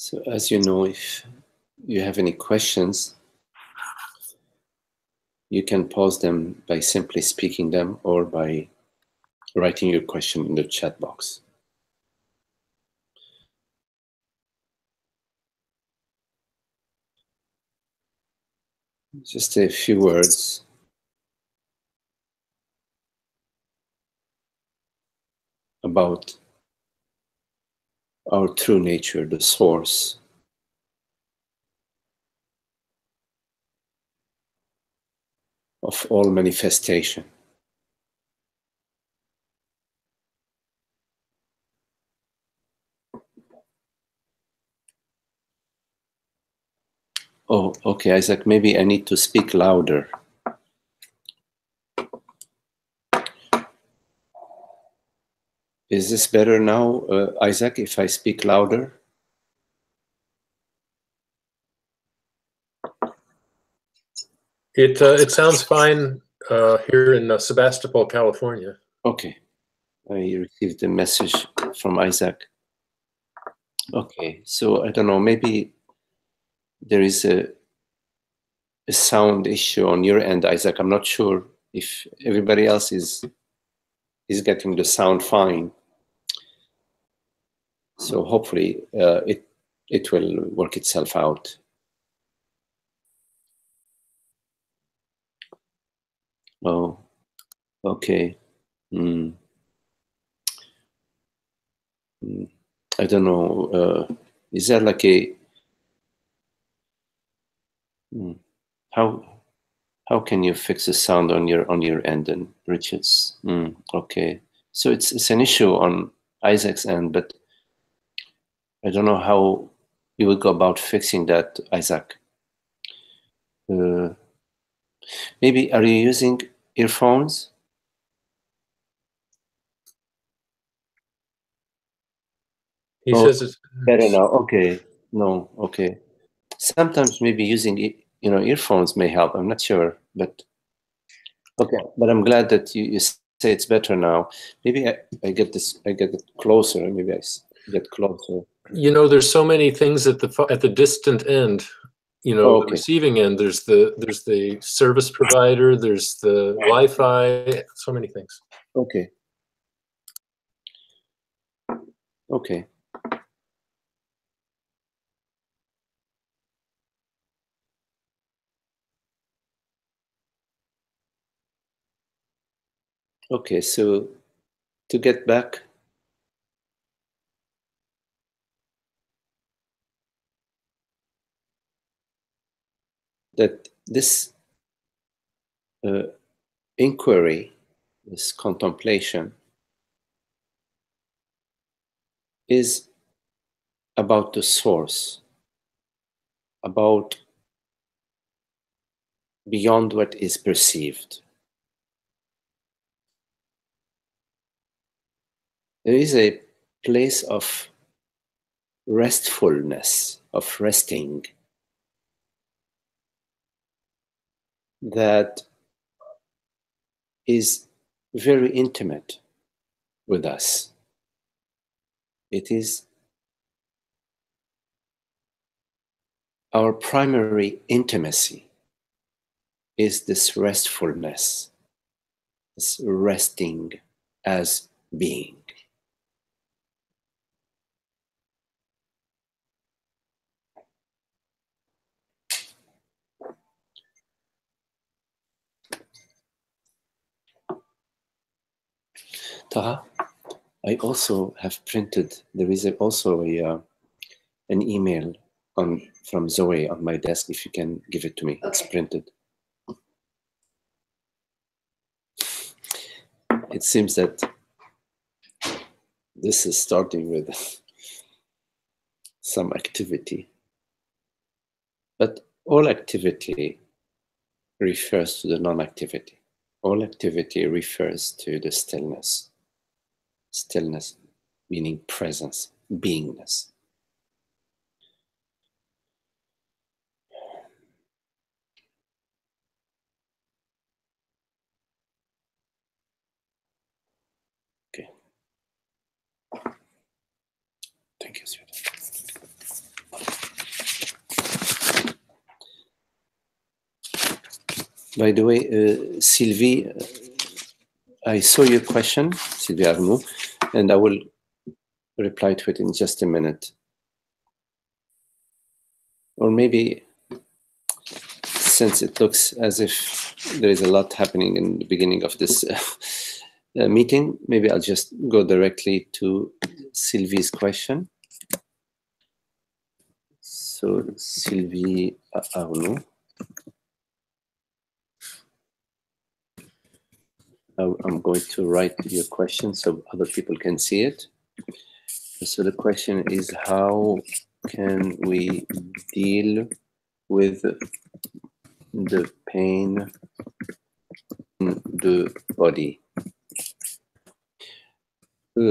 So as you know, if you have any questions, you can pose them by simply speaking them or by writing your question in the chat box. Just a few words about our true nature, the source of all manifestation. Oh, okay, Isaac, maybe I need to speak louder. Is this better now, Isaac, if I speak louder? It sounds fine here in Sebastopol, California. Okay, I received a message from Isaac. Okay, so I don't know, maybe there is a sound issue on your end, Isaac. I'm not sure if everybody else is getting the sound fine. So hopefully it will work itself out. Oh, okay. I don't know. Is there like a how can you fix the sound on your end, and Richards? Okay, so it's an issue on Isaac's end, but I don't know how you would go about fixing that, Isaac. Maybe are you using earphones? He says it's better now. Okay, no, okay. Sometimes maybe using earphones may help. I'm not sure, but okay. But I'm glad that you say it's better now. Maybe I get it closer. Maybe I get closer. You know, there's so many things at the distant end. You know, the receiving end. There's the service provider. There's the Wi-Fi. So many things. Okay. Okay. Okay, so to get back, that this inquiry, this contemplation, is about the source, about beyond what is perceived. There is a place of restfulness, of resting, that is very intimate with us. It is our primary intimacy, is this restfulness, this resting as being. Taha, I also have printed, there is also an email from Zoe on my desk, if you can give it to me. Okay. It's printed. It seems that this is starting with some activity. But all activity refers to the non-activity. All activity refers to the stillness. Stillness meaning presence, beingness. Okay. Thank you, sweetheart. By the way, Sylvie, I saw your question, Sylvie Arnaud, and I will reply to it in just a minute. Or maybe, since it looks as if there is a lot happening in the beginning of this meeting, maybe I'll just go directly to Sylvie's question. So, Sylvie Arnaud. I'm going to write your question so other people can see it. So the question is, how can we deal with the pain in the body?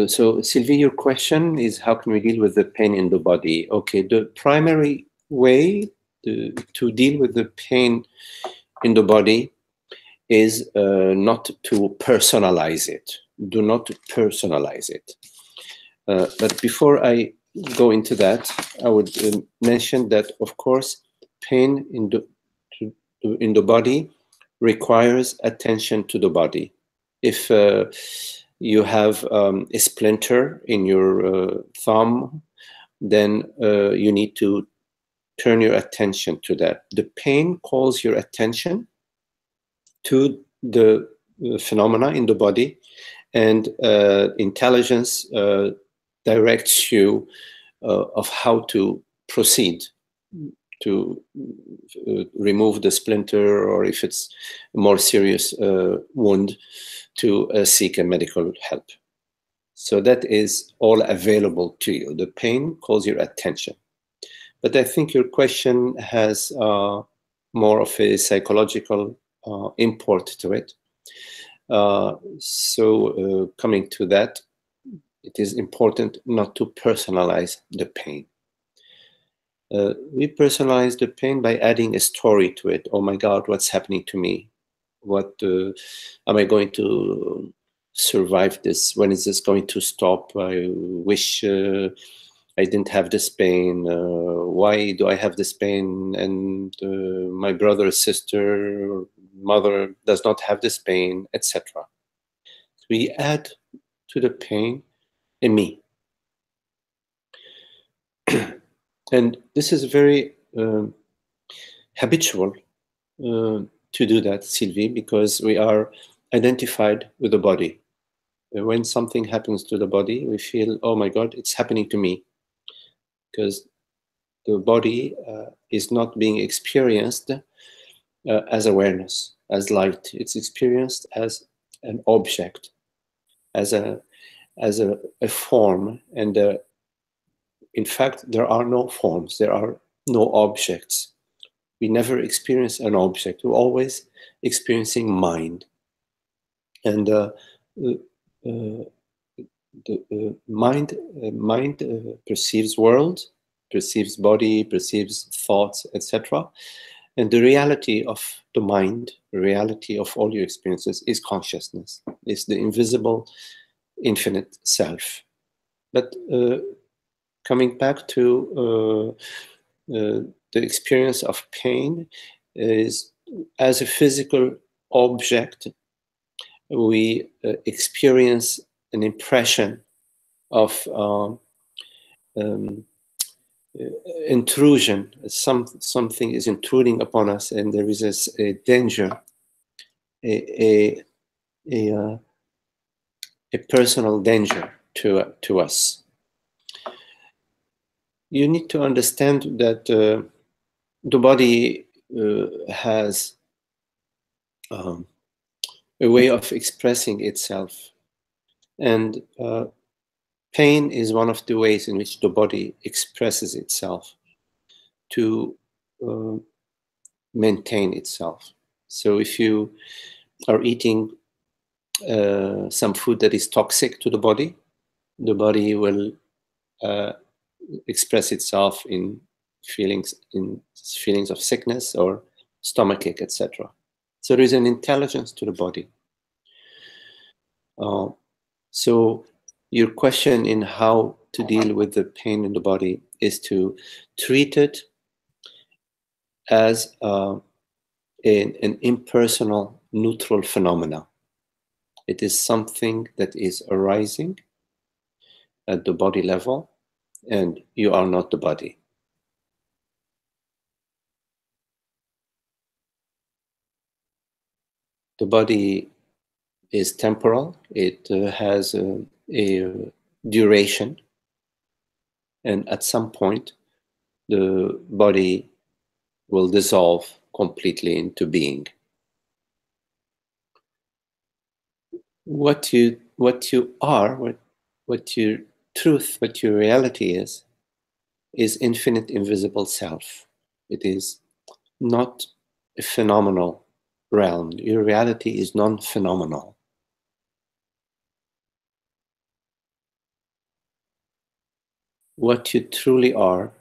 So Sylvie, your question is, how can we deal with the pain in the body? Okay, the primary way to deal with the pain in the body is not to personalize it. Do not personalize it. But before I go into that, I would mention that, of course, pain in the body requires attention to the body. If you have a splinter in your thumb, then you need to turn your attention to that. The pain calls your attention to the phenomena in the body, and intelligence directs you of how to proceed to remove the splinter, or if it's a more serious wound, to seek a medical help. So that is all available to you. The pain calls your attention. But I think your question has more of a psychological import to it. So coming to that, it is important not to personalize the pain. We personalize the pain by adding a story to it. Oh my God, what's happening to me? What am I going to survive this? When is this going to stop? I wish I didn't have this pain. Why do I have this pain? And my brother, sister, mother does not have this pain, etc. We add to the pain a me. And this is very habitual to do that, Sylvie, because we are identified with the body. When something happens to the body, we feel, oh my God, it's happening to me. Because the body is not being experienced as awareness, as light. It's experienced as an object, as a form. And in fact, there are no forms, there are no objects. We never experience an object. We're always experiencing mind. And the mind perceives world, perceives body, perceives thoughts, etc. And the reality of the mind, the reality of all your experiences is consciousness. It's the invisible, infinite self. But coming back to the experience of pain, is as a physical object, we experience an impression of intrusion. Something is intruding upon us, and there is a danger, a personal danger to us. You need to understand that the body has a way of expressing itself, and pain is one of the ways in which the body expresses itself to maintain itself. So if you are eating some food that is toxic to the body will express itself in feelings of sickness or stomachache, etc. So there is an intelligence to the body. So your question in how to deal with the pain in the body is to treat it as an impersonal, neutral phenomena. It is something that is arising at the body level, and you are not the body. The body is temporal. It has a duration, and at some point, the body will dissolve completely into being. What you are, what your truth, what your reality is infinite invisible self. It is not a phenomenal realm. Your reality is non-phenomenal. What you truly are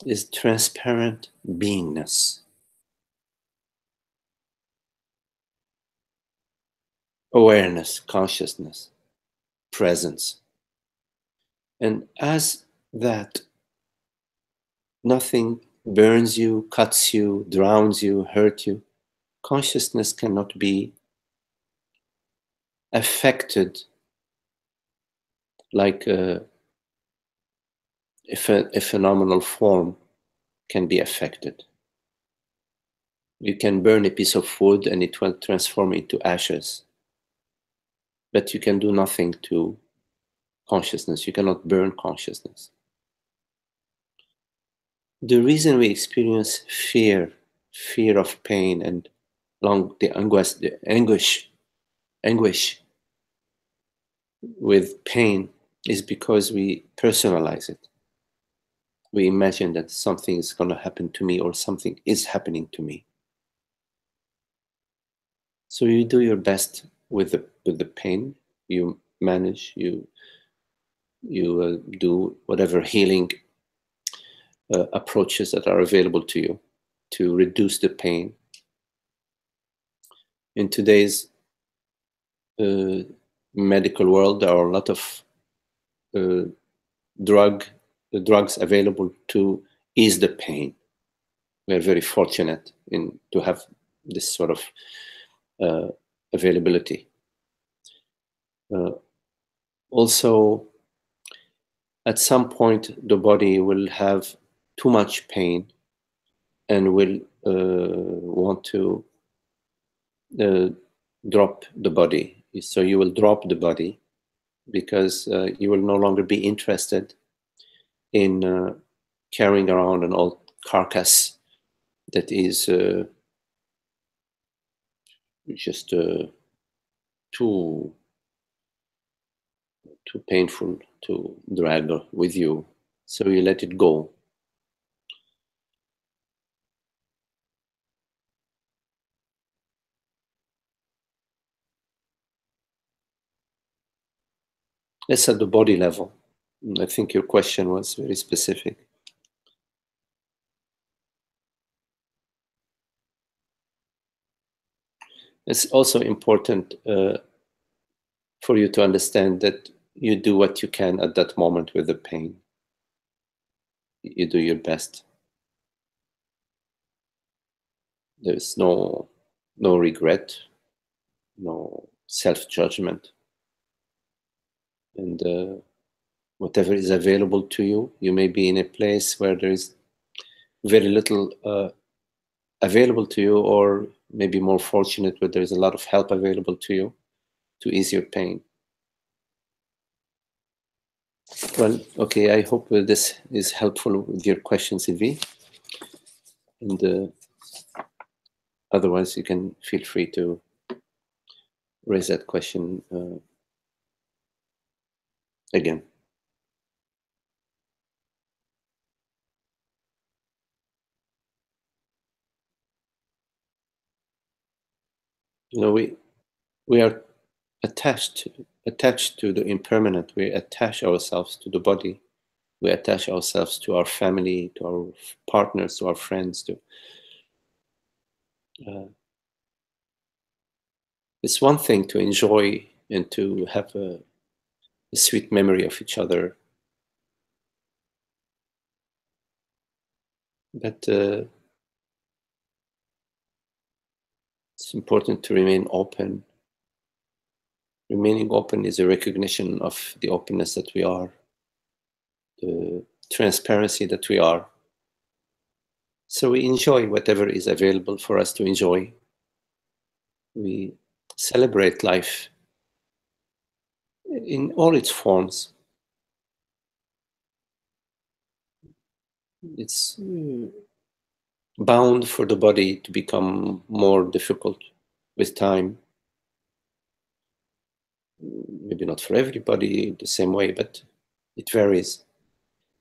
is transparent beingness, awareness, consciousness, presence. And as that, nothing burns you, cuts you, drowns you, hurts you. Consciousness cannot be affected like a phenomenal form can be affected. You can burn a piece of wood and it will transform into ashes. But you can do nothing to consciousness. You cannot burn consciousness. The reason we experience fear of pain and the anguish with pain is because we personalize it. We imagine that something is going to happen to me or something is happening to me. So you do your best with the pain. You manage. You do whatever healing approaches that are available to you to reduce the pain. In today's medical world, there are a lot of drugs available to ease the pain. We are very fortunate to have this sort of availability. Also, at some point, the body will have too much pain and will want to drop the body. So you will drop the body because you will no longer be interested in carrying around an old carcass that is just too painful to drag with you. So you let it go. That's at the body level. I think your question was very specific. It's also important for you to understand that you do what you can at that moment with the pain. You do your best. There's no regret, no self-judgment. And whatever is available to you, you may be in a place where there is very little available to you, or maybe more fortunate where there is a lot of help available to you to ease your pain. Well, okay, I hope this is helpful with your question, Sylvie. And otherwise, you can feel free to raise that question again. You know, we are attached to the impermanent. We attach ourselves to the body. We attach ourselves to our family, to our partners, to our friends. It's one thing to enjoy and to have a sweet memory of each other, but It's important to remain open. Remaining open is a recognition of the openness that we are, the transparency that we are. So we enjoy whatever is available for us to enjoy. We celebrate life in all its forms. It's bound for the body to become more difficult with time. Maybe not for everybody the same way, but it varies.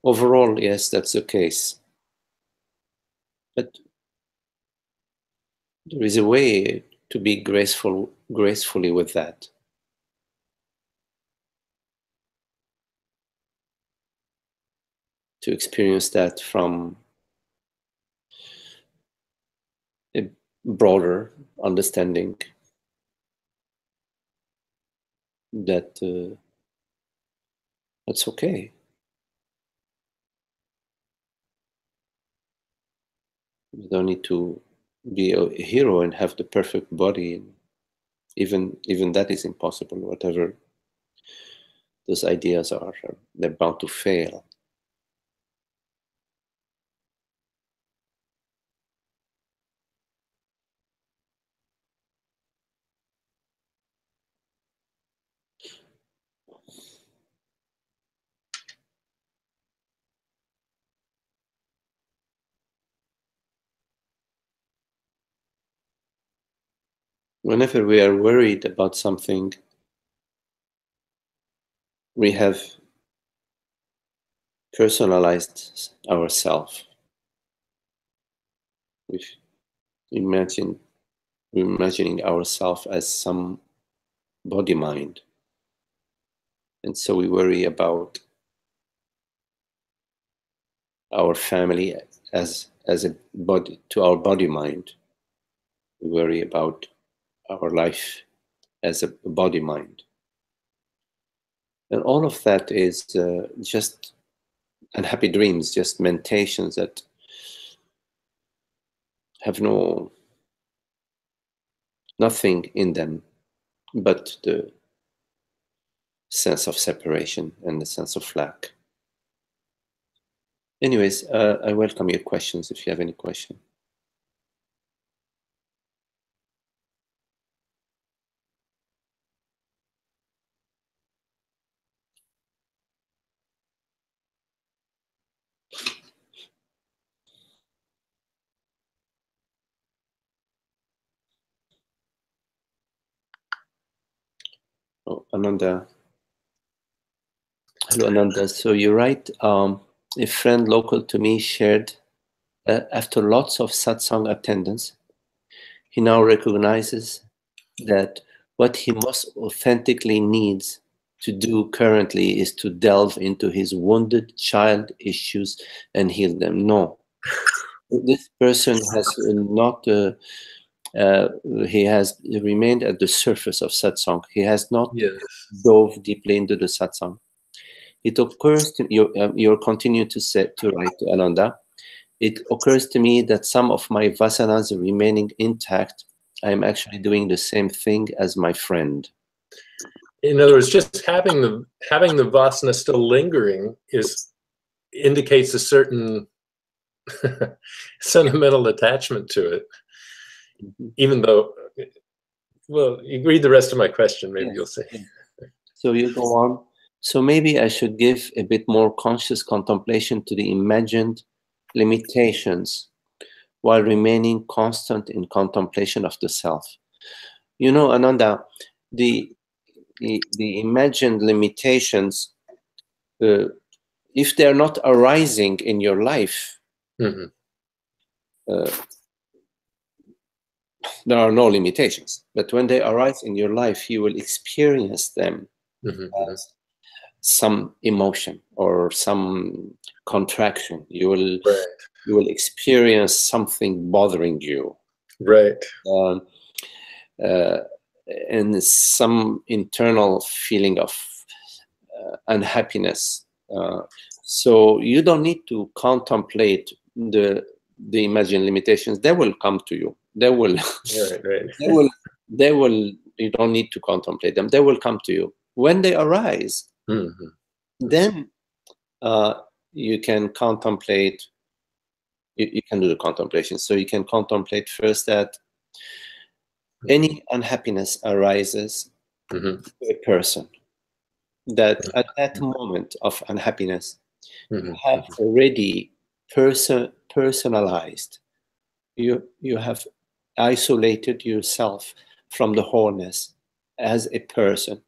Overall, yes, that's the case. But there is a way to be gracefully with that. To experience that from a broader understanding that that's okay. You don't need to be a hero and have the perfect body. Even that is impossible. Whatever those ideas are, they're bound to fail. Whenever we are worried about something, we have personalized ourselves. We imagining ourselves as some body mind, and so we worry about our family as a body, to our body mind. We worry about our life as a body mind, and all of that is just unhappy dreams, just meditations that have nothing in them but the sense of separation and the sense of lack. Anyways, I welcome your questions if you have any question. Oh, Ananda. Hello, Ananda. So you write, a friend local to me shared that after lots of satsang attendance, he now recognizes that what he most authentically needs to do currently is to delve into his wounded child issues and heal them. No, this person has not, he has remained at the surface of satsang. He has not dove deeply into the satsang. It occurs to you're continuing to write, Ananda. It occurs to me that some of my vasanas are remaining intact. I'm actually doing the same thing as my friend. In other words, just having the vasana still lingering indicates a certain sentimental attachment to it, even though. Well, you read the rest of my question, maybe you'll see. So you go on. So maybe I should give a bit more conscious contemplation to the imagined limitations while remaining constant in contemplation of the self. You know, Ananda, the imagined limitations, if they're not arising in your life, there are no limitations. But when they arise in your life, you will experience them as some emotion or some contraction. You will experience something bothering you, and some internal feeling of unhappiness. So you don't need to contemplate the imagined limitations. They will come to you. They will, Right. they will, they will. You don't need to contemplate them. They will come to you when they arise. Mm-hmm. Then you can contemplate. You can do the contemplation. So you can contemplate first that any unhappiness arises Mm-hmm. to a person. That at that moment of unhappiness, you have Mm-hmm. already personalized. You have isolated yourself from the wholeness as a person,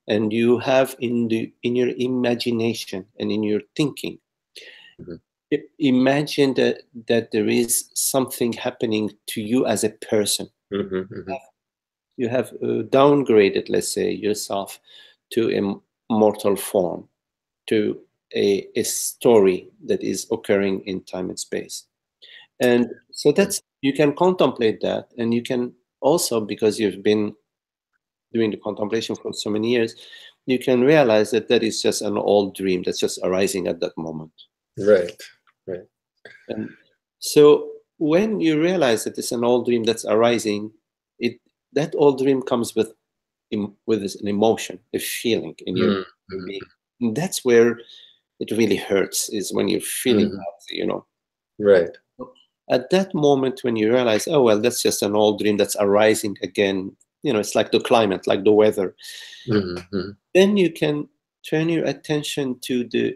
and you have in your imagination and in your thinking imagine that there is something happening to you as a person. Mm-hmm. You have downgraded, let's say, yourself to a mortal form, to a story that is occurring in time and space. And so that's, you can contemplate that, and you can also, because you've been doing the contemplation for so many years, you can realize that that is just an old dream that's just arising at that moment. Right. And so when you realize that it's an old dream that's arising, that old dream comes with an emotion, a feeling in your Mm-hmm. being. And that's where it really hurts, is when you're feeling that, Right. At that moment when you realize, oh, well, that's just an old dream that's arising again, it's like the climate, like the weather. Mm-hmm. Then you can turn your attention to the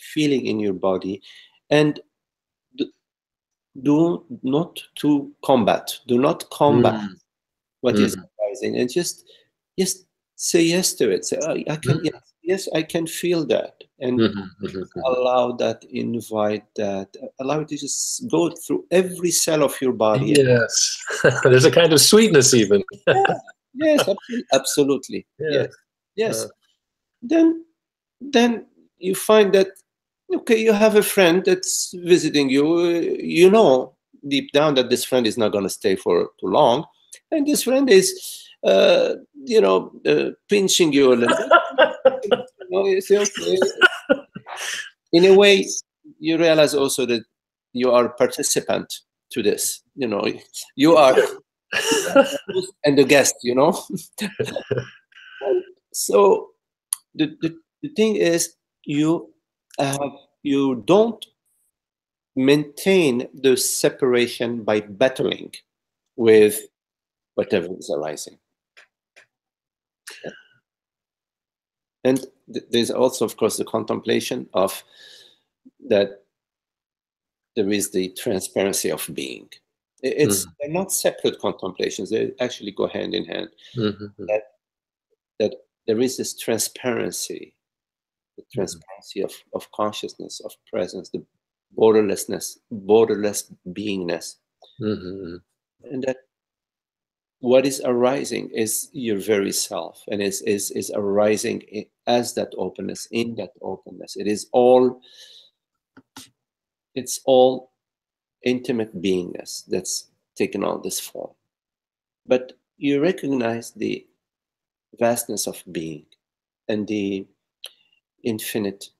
feeling in your body, and do not combat what is arising, and just say yes to it. Say, oh, I can, yes, I can feel that, and allow that, invite that, allow it to just go through every cell of your body. Yes. There's a kind of sweetness even. Yeah, yes, absolutely. Yeah. Yes. Then you find that, okay, you have a friend that's visiting you. You know deep down that this friend is not going to stay for too long, and this friend is, pinching you a little bit. You say, okay. In a way, you realize also that you are a participant to this. You are the host and the guest. And so the thing is, you don't maintain the separation by battling with whatever is arising. And there's also, of course, the contemplation of that there is the transparency of being. They're not separate contemplations, they actually go hand in hand. That there is this transparency, the transparency of consciousness, of presence, the borderless beingness. And that what is arising is your very self, and is arising as that openness, in that openness. It's all intimate beingness that's taken on this form. But you recognize the vastness of being and the infinite,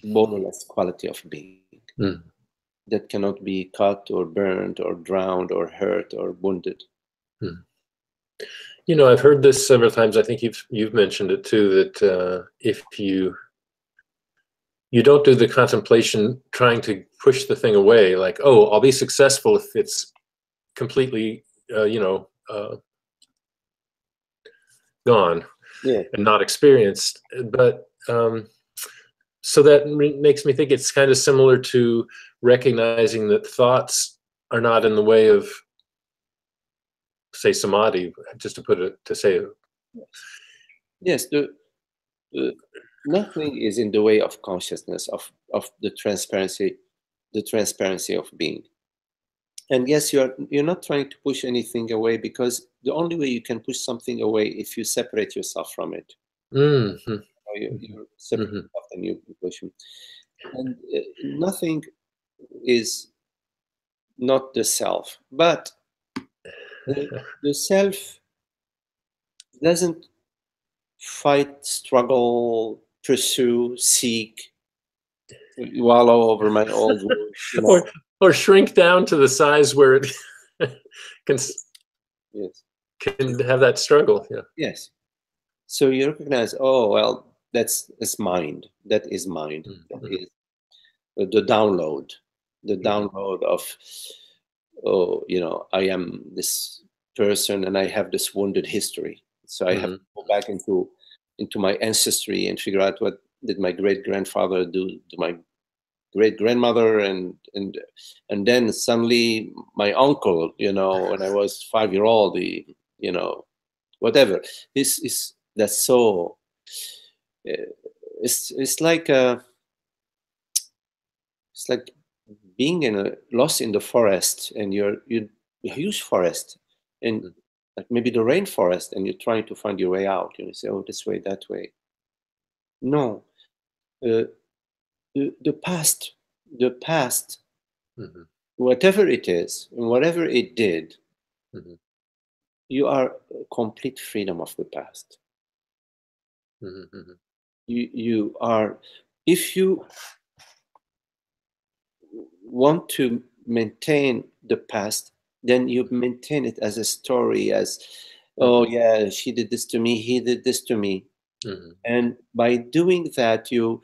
borderless quality of being that cannot be cut or burned or drowned or hurt or wounded. I've heard this several times. I think you've mentioned it too, that if you don't do the contemplation trying to push the thing away, like, oh, I'll be successful if it's completely, gone and not experienced. But so that makes me think it's kind of similar to recognizing that thoughts are not in the way of, say, samadhi, just to say it. Yes, nothing is in the way of consciousness, of the transparency of being. And yes, you're not trying to push anything away, because the only way you can push something away if you separate yourself from it. You separate yourself and you push it. And nothing is not the self, but the self doesn't fight, struggle, pursue, seek, wallow over my old wounds. or shrink down to the size where it can Yes. can have that struggle. Yeah. Yes. So you recognize, oh well, that's mind. That is mind. That Mm-hmm. is the download. The Mm-hmm. download of, oh, I am this person and I have this wounded history. So I have to go back into my ancestry and figure out what did my great grandfather do to my great grandmother, and then suddenly my uncle, when I was 5 year old, whatever. This is that's so. It's like it's like being lost in the forest, and you're a huge forest, and like maybe the rainforest, and you're trying to find your way out. You say, oh, this way, that way. No, uh, the past, the past, whatever it is, and whatever it did, you are complete freedom of the past. You are, if you want to maintain the past, then you maintain it as a story, as, oh yeah, she did this to me, he did this to me. And by doing that, you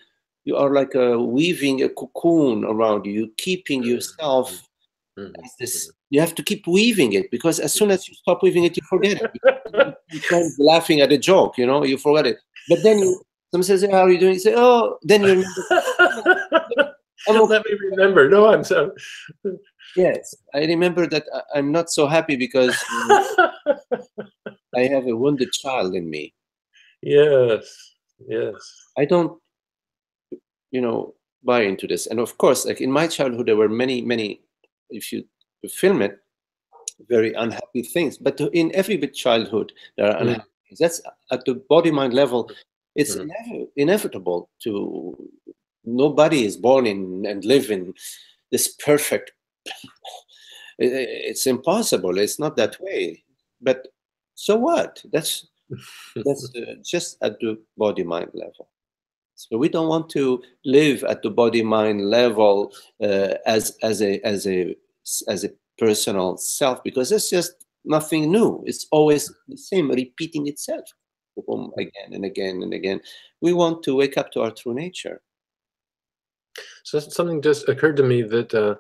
are like weaving a cocoon around you, keeping yourself as this. You have to keep weaving it, because as soon as you stop weaving it, you forget it. You're laughing at a joke, you forget it. But then someone says, how are you doing? You say, oh, then you remember. Let me remember. No, I'm so. Yes, I remember that I'm not so happy because I have a wounded child in me. Yes, yes. I don't, buy into this. And of course, like in my childhood, there were many, if you film it, very unhappy things. But in every bit childhood, there are unhappy things. That's at the body-mind level. It's inevitable to. Nobody is born in and live in this perfect. It's impossible. It's not that way. But so what? That's just at the body-mind level. So we don't want to live at the body-mind level as a personal self, because it's just nothing new. It's always the same, repeating itself again and again and again. We want to wake up to our true nature. So something just occurred to me that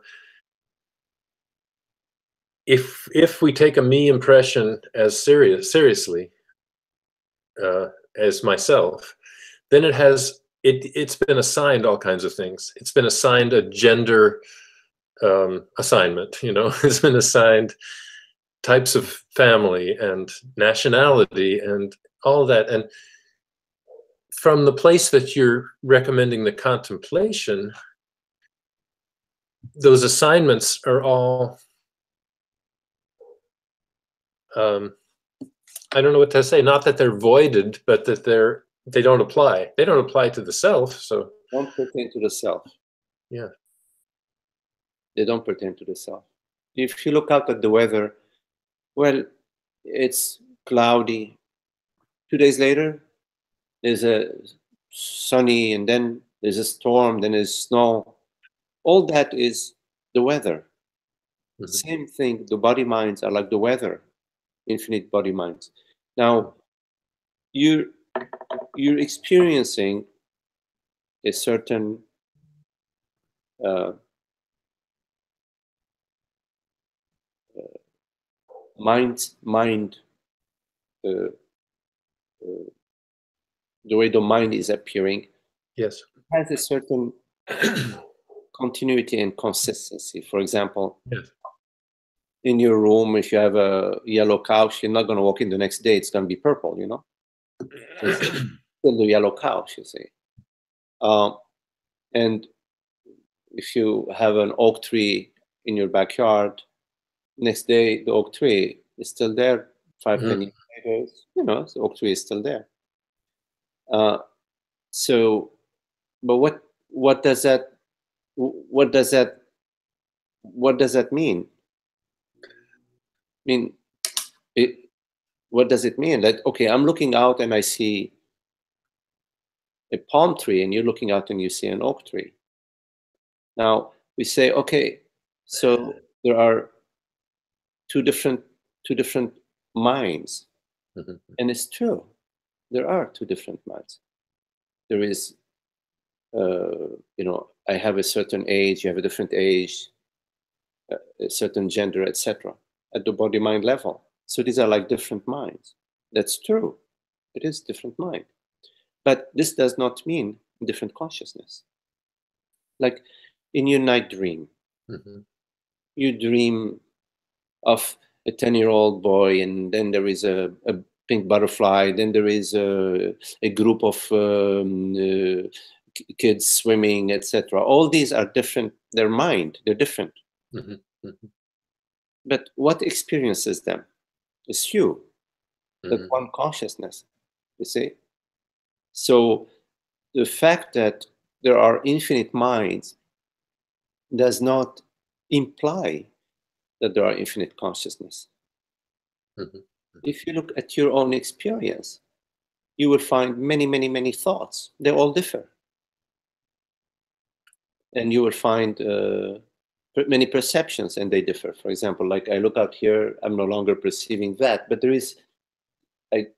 if we take a me impression as seriously as myself, then it's been assigned all kinds of things. It's been assigned a gender assignment. It's been assigned types of family and nationality and all that. And from the place that you're recommending the contemplation, those assignments are all I don't know what to say. Not that they're voided, but that they don't apply. They don't apply to the self. So don't pertain to the self. Yeah, they don't pertain to the self. If you look out at the weather, well, it's cloudy. 2 days later, there's a sunny, and then there's a storm, then there's snow. All that is the weather. Same thing, the body minds are like the weather, infinite body minds. Now, you're experiencing a certain mind, the way the mind is appearing. Yes. It has a certain continuity and consistency. For example, yes. In your room, if you have a yellow couch, you're not going to walk in the next day, it's going to be purple, It's still the yellow couch, you see. And if you have an oak tree in your backyard, next day the oak tree is still there. 5-10 years later, the oak tree is still there. So, but what does that mean? I mean, what does it mean? That, okay, I'm looking out and I see a palm tree, and you're looking out and you see an oak tree. Now we say, okay, So there are two different minds. And it's true. There are two different minds. There is, I have a certain age, you have a different age, a certain gender, etc. at the body-mind level. So these are like different minds. That's true. It is different mind. But this does not mean different consciousness. Like in your night dream, you dream of a 10-year-old boy, and then there is a pink butterfly, then there is a group of kids swimming, etc. All these are different. Their mind, they're different. But what experiences them is you, that one consciousness, you see? So the fact that there are infinite minds does not imply that there are infinite consciousness. If you look at your own experience, you will find many, many, many thoughts. They all differ. And you will find many perceptions, and they differ. For example, like I look out here, I'm no longer perceiving that, but there is,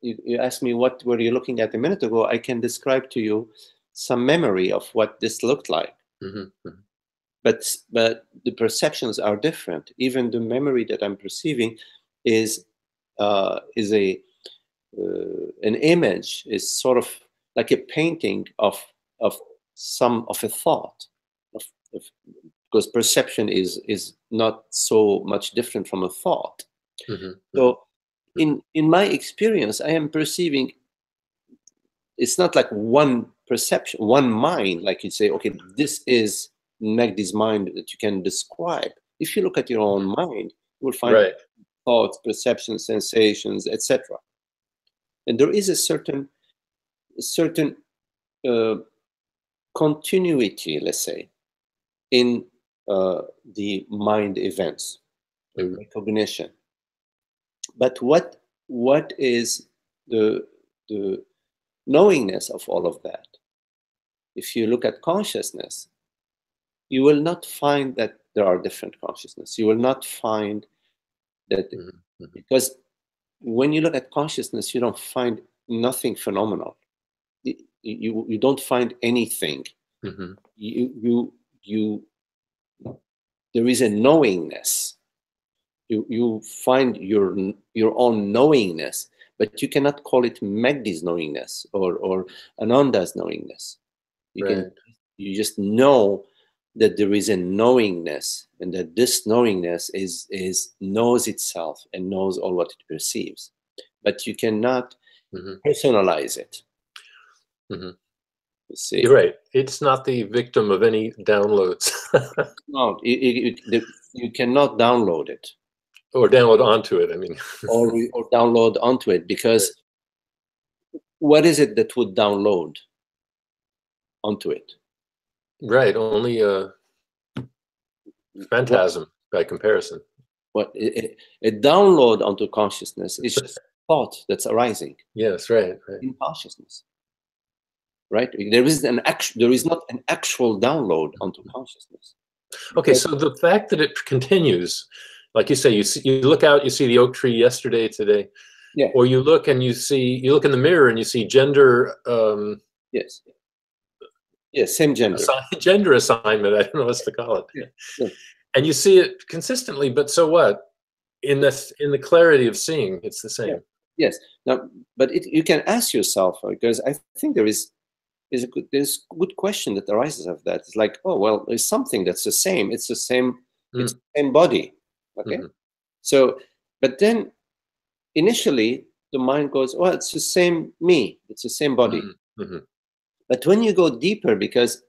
you asked me what were you looking at a minute ago, I can describe to you some memory of what this looked like. But the perceptions are different. Even the memory that I'm perceiving is an image, is sort of like a painting of a thought, because perception is not so much different from a thought. So in my experience, I am perceiving, it's not like one perception, one mind, like you say, okay, this is Magdi's mind that you can describe. If you look at your own mind, you will find thoughts, perceptions, sensations, etc. And there is a certain continuity, let's say, in the mind events, recognition. But what is the knowingness of all of that? If you look at consciousness, you will not find that there are different consciousness. You will not find that, because when you look at consciousness, you don't find nothing phenomenal. You don't find anything. There is a knowingness. You find your own knowingness, but you cannot call it Magdi's knowingness or Ananda's knowingness. You just know that there is a knowingness, and that this knowingness knows itself and knows all what it perceives, but you cannot personalize it. You see? You're right. It's not the victim of any downloads. No, you cannot download it. Or download onto it, I mean. or download onto it, because what is it that would download onto it? Right, only a phantasm by comparison. What a download onto consciousness is just thought that's arising. Yes, right. In consciousness, right? There is not an actual download onto consciousness. Okay, so the fact that it continues, like you say, you look out, you see the oak tree yesterday, today, or you look and you look in the mirror and you see gender. Yes, same gender. Gender assignment. I don't know what to call it. And you see it consistently, but so what? In the clarity of seeing, it's the same. Yes. Now, but you can ask yourself, because I think there's a good question that arises of that. It's like, oh well, there's something that's the same. It's the same. It's the same body. Okay. So, but then initially the mind goes, well, it's the same me. It's the same body. But when you go deeper, because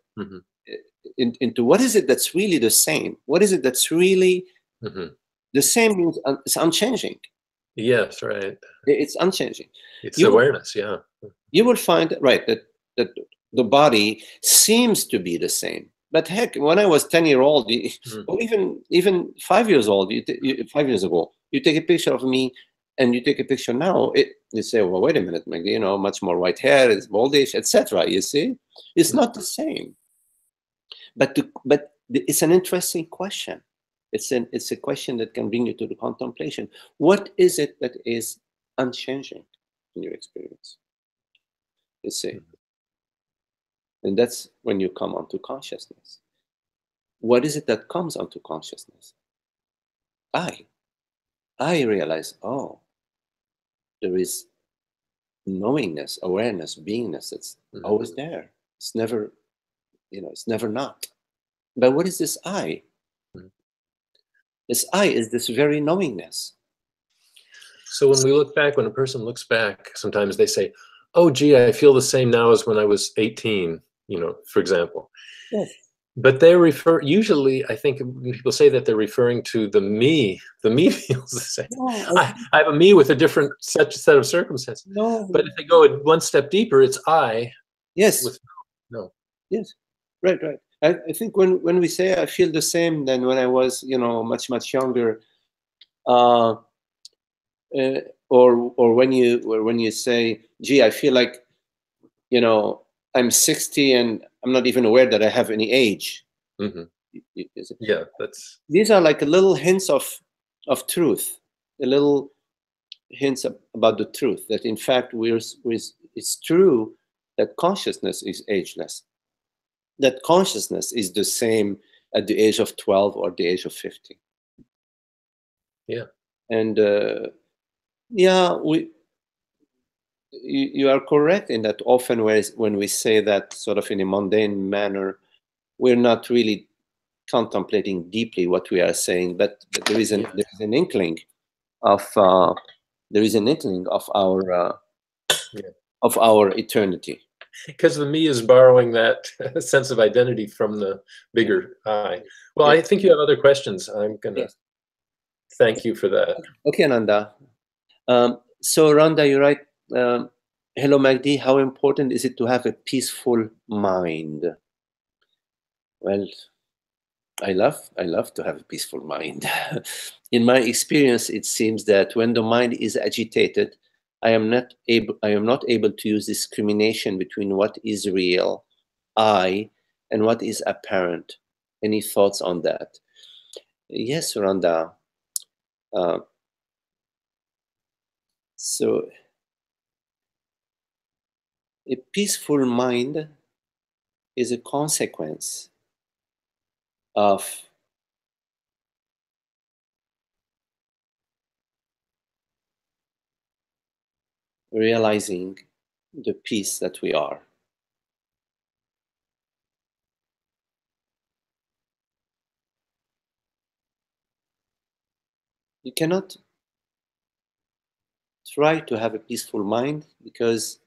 into what is it that's really the same? What is it that's really the same? Means it's unchanging. Yes, right. It's unchanging. It's awareness, You will find, right, that the body seems to be the same. But heck, when I was 10-year-old, or even 5 years old, 5 years ago, you take a picture of me and you take a picture now, you say, well, wait a minute, Magdi, much more white hair, it's baldish, etc. You see? It's not the same. But it's an interesting question. It's a question that can bring you to the contemplation. What is it that is unchanging in your experience? You see, and that's when you come onto consciousness. What is it that comes onto consciousness? I realize, oh, there is knowingness, awareness, beingness that's always there. It's never, it's never not. But what is this I? This I is this very knowingness. So when we look back, when a person looks back, sometimes they say, oh, gee, I feel the same now as when I was 18, for example. Yes. But they refer, usually, I think when people say that, they're referring to the me. The me feels the same. No, I have a me with a different such set of circumstances. no. But if they go one step deeper, it's I. Yes. With no. Yes. Right. I think when we say I feel the same than when I was, much younger, or when you say, gee, I feel like, I'm 60 and I'm not even aware that I have any age. Yeah, these are like little hints of truth, a little hints about the truth that in fact it's true that consciousness is ageless, that consciousness is the same at the age of 12 or the age of 50. Yeah. And yeah, you are correct in that often when we say that sort of in a mundane manner, we're not really contemplating deeply what we are saying, but there is an inkling of our of our eternity. Because the me is borrowing that sense of identity from the bigger I. Well, I think you have other questions. I'm gonna thank you for that. Okay, Ananda. So Randa, you write, hello Magdi, how important is it to have a peaceful mind? Well, I love to have a peaceful mind. In my experience, it seems that when the mind is agitated, I am not able to use discrimination between what is real, I, and what is apparent. Any thoughts on that? Yes, Randa. So a peaceful mind is a consequence of realizing the peace that we are. You cannot try to have a peaceful mind because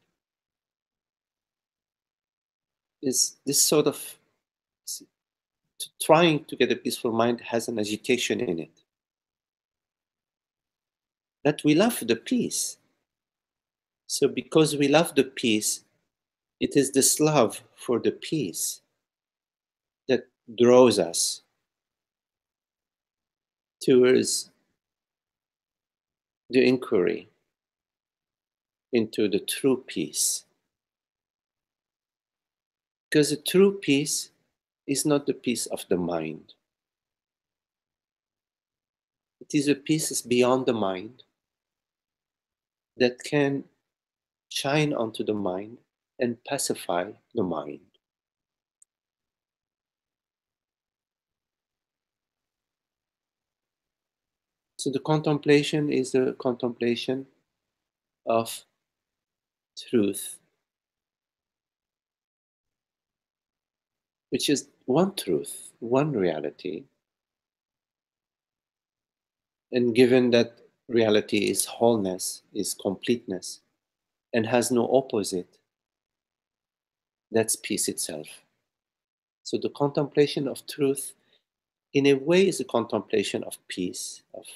this sort of trying to get a peaceful mind has an agitation in it. That we love the peace. So because we love the peace, it is this love for the peace that draws us towards the inquiry into the true peace. Because the true peace is not the peace of the mind. It is a peace beyond the mind that can shine onto the mind and pacify the mind. So the contemplation is the contemplation of truth, which is one truth, one reality. And given that reality is wholeness, is completeness, and has no opposite, that's peace itself. So the contemplation of truth, in a way, is a contemplation of peace, of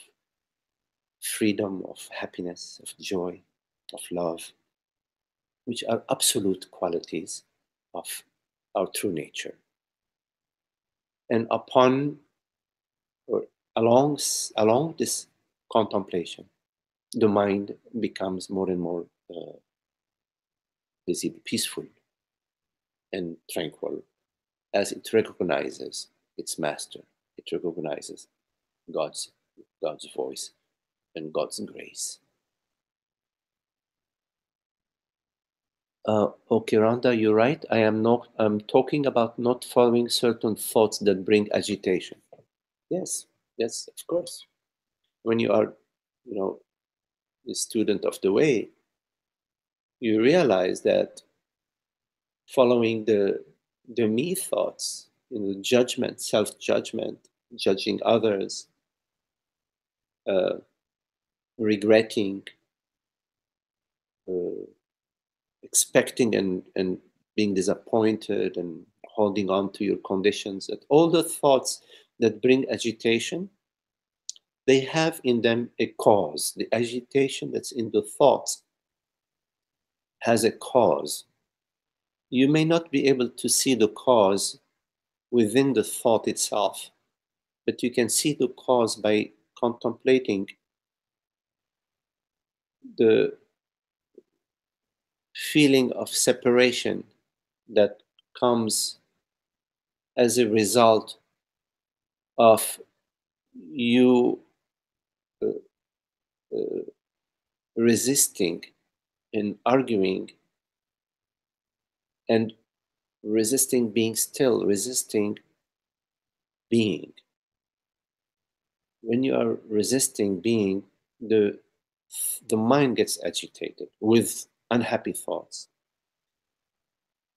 freedom, of happiness, of joy, of love, which are absolute qualities of our true nature. And along this contemplation, the mind becomes more and more peaceful and tranquil as it recognizes its master. It recognizes God's God's voice and God's grace. Okay, Rhonda, you're right. I'm talking about not following certain thoughts that bring agitation. Yes, yes, of course. When you are, the student of the way, you realize that following the me thoughts, judgment, self-judgment, judging others, uh, regretting, uh, expecting and being disappointed and holding on to your conditions, that all the thoughts that bring agitation, they have in them a cause. The agitation that's in the thoughts has a cause. You may not be able to see the cause within the thought itself, but you can see the cause by contemplating the feeling of separation that comes as a result of you uh, uh, resisting and arguing and resisting being still, resisting being. When you are resisting being, the the mind gets agitated with unhappy thoughts.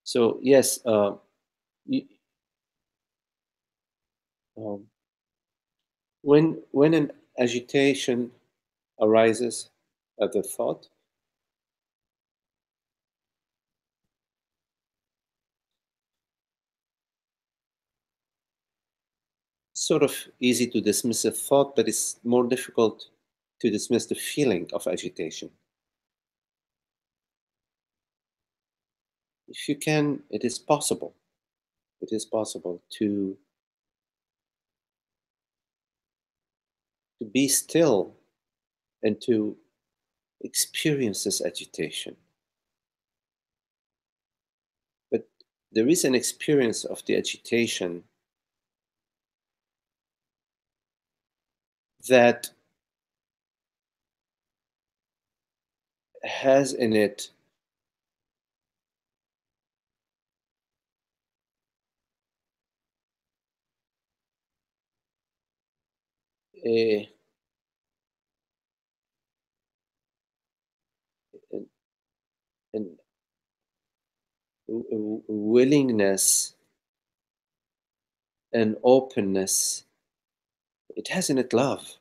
So yes, you, um, when an agitation arises at the thought, sort of easy to dismiss a thought, but it's more difficult to dismiss the feeling of agitation. If you can, it is possible. It is possible to be still and to experience this agitation. But there is an experience of the agitation that has in it a, an, an, a willingness and openness. It has in it love.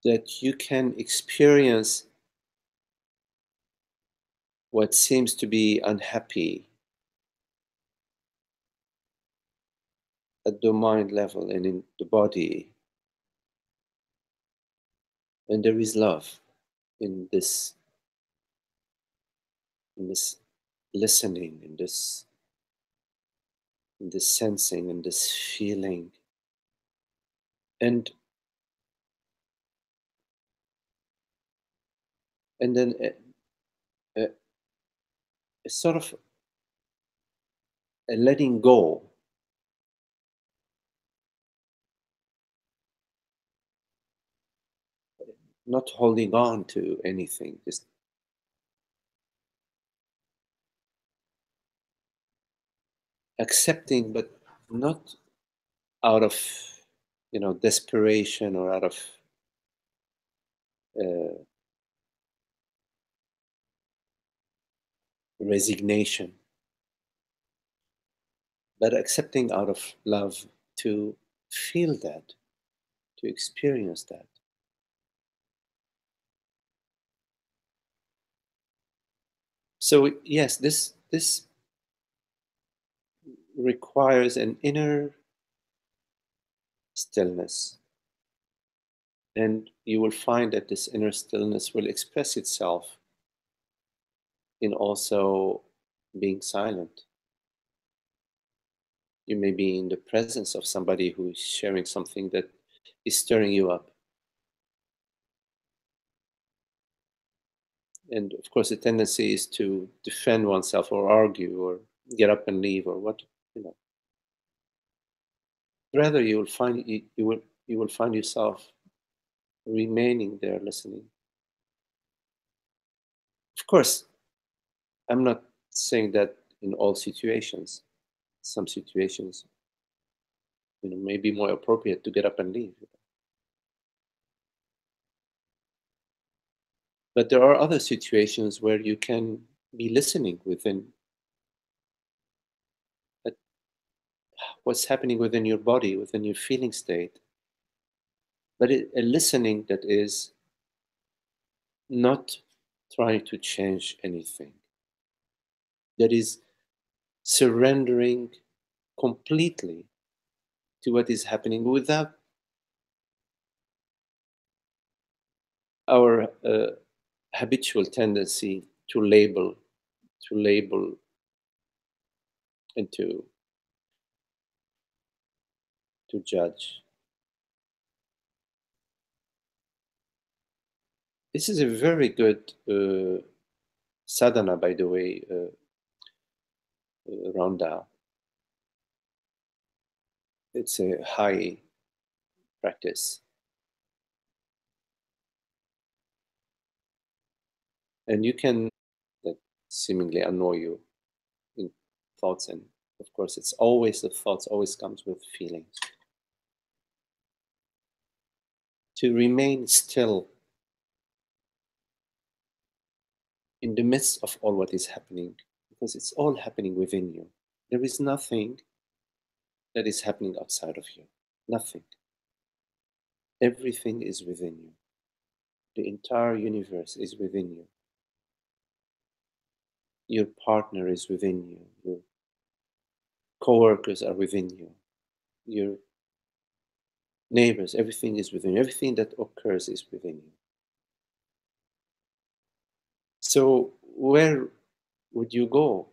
That you can experience what seems to be unhappy at the mind level and in the body. And there is love in this listening, in this sensing, in this feeling. And then a, a sort of a letting go, not holding on to anything, just accepting, but not out of desperation or out of uh, resignation, but accepting out of love to feel that, to experience that. So yes, this requires an inner stillness, and you will find that this inner stillness will express itself in also being silent. You may be in the presence of somebody who is sharing something that is stirring you up. And of course, the tendency is to defend oneself or argue or get up and leave or what You know, rather you will find you will find yourself remaining there listening. Of course, I'm not saying that in all situations. Some situations, may be more appropriate to get up and leave. But there are other situations where you can be listening within at what's happening within your body, within your feeling state. But a listening that is not trying to change anything, that is surrendering completely to what is happening without our habitual tendency to label and to judge. This is a very good sadhana, by the way, Rhonda. It's a high practice. And you can that seemingly annoy you in thoughts, and of course it's always the thoughts always comes with feelings. To remain still in the midst of all what is happening, because it's all happening within you. There is nothing that is happening outside of you. Nothing. Everything is within you. The entire universe is within you. Your partner is within you. Your coworkers are within you. Your neighbors, everything is within you. Everything that occurs is within you. So where would you go?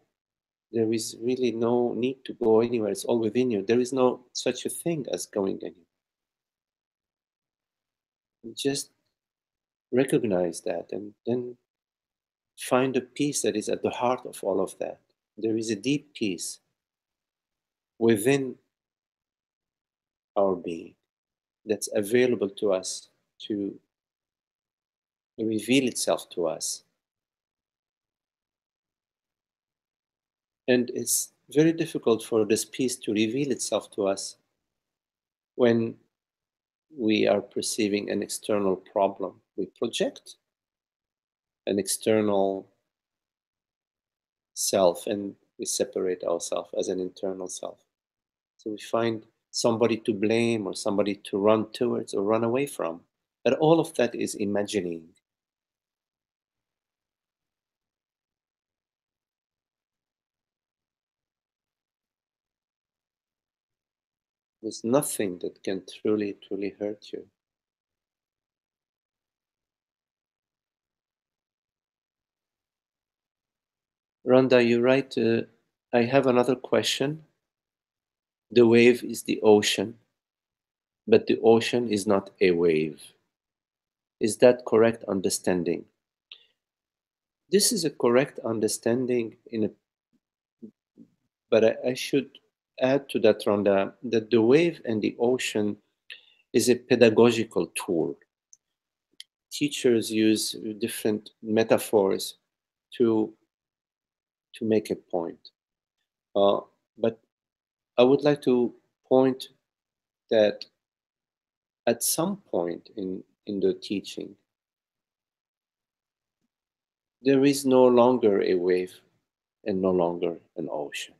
There is really no need to go anywhere. It's all within you. There is no such a thing as going anywhere. Just recognize that and then find a peace that is at the heart of all of that. There is a deep peace within our being that's available to us to reveal itself to us. And it's very difficult for this peace to reveal itself to us when we are perceiving an external problem. We project an external self and we separate ourselves as an internal self. So we find somebody to blame or somebody to run towards or run away from. But all of that is imagining. There's nothing that can truly, truly hurt you. Rhonda, you write, I have another question. The wave is the ocean, but the ocean is not a wave. Is that correct understanding? This is a correct understanding but I should add to that, Rhonda, that the wave and the ocean is a pedagogical tool. Teachers use different metaphors to make a point. But I would like to point that at some point in the teaching, there is no longer a wave and no longer an ocean.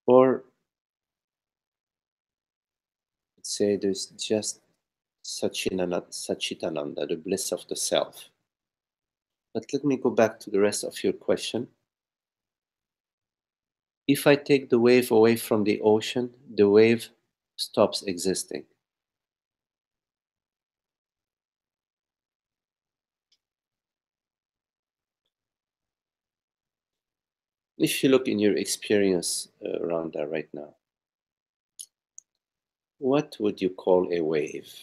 Or let's say there's just Sachitananda, the bliss of the self. But let me go back to the rest of your question. If I take the wave away from the ocean, the wave stops existing. If you look in your experience around that right now, what would you call a wave?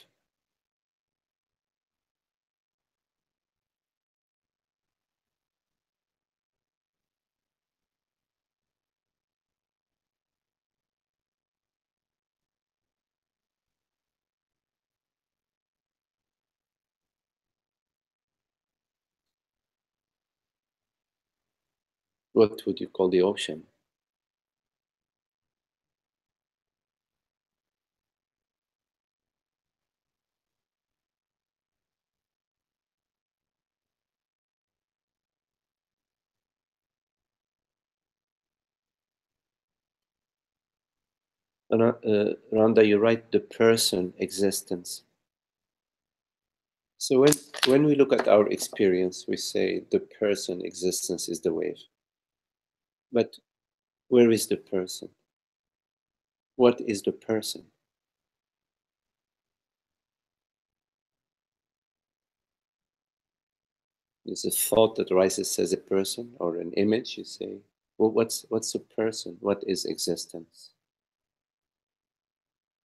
What would you call the ocean? Rhonda, you write the person existence. So when we look at our experience, we say the person existence is the wave. But where is the person? What is the person? There's a thought that rises as a person or an image. You say, well, what's a person? What is existence?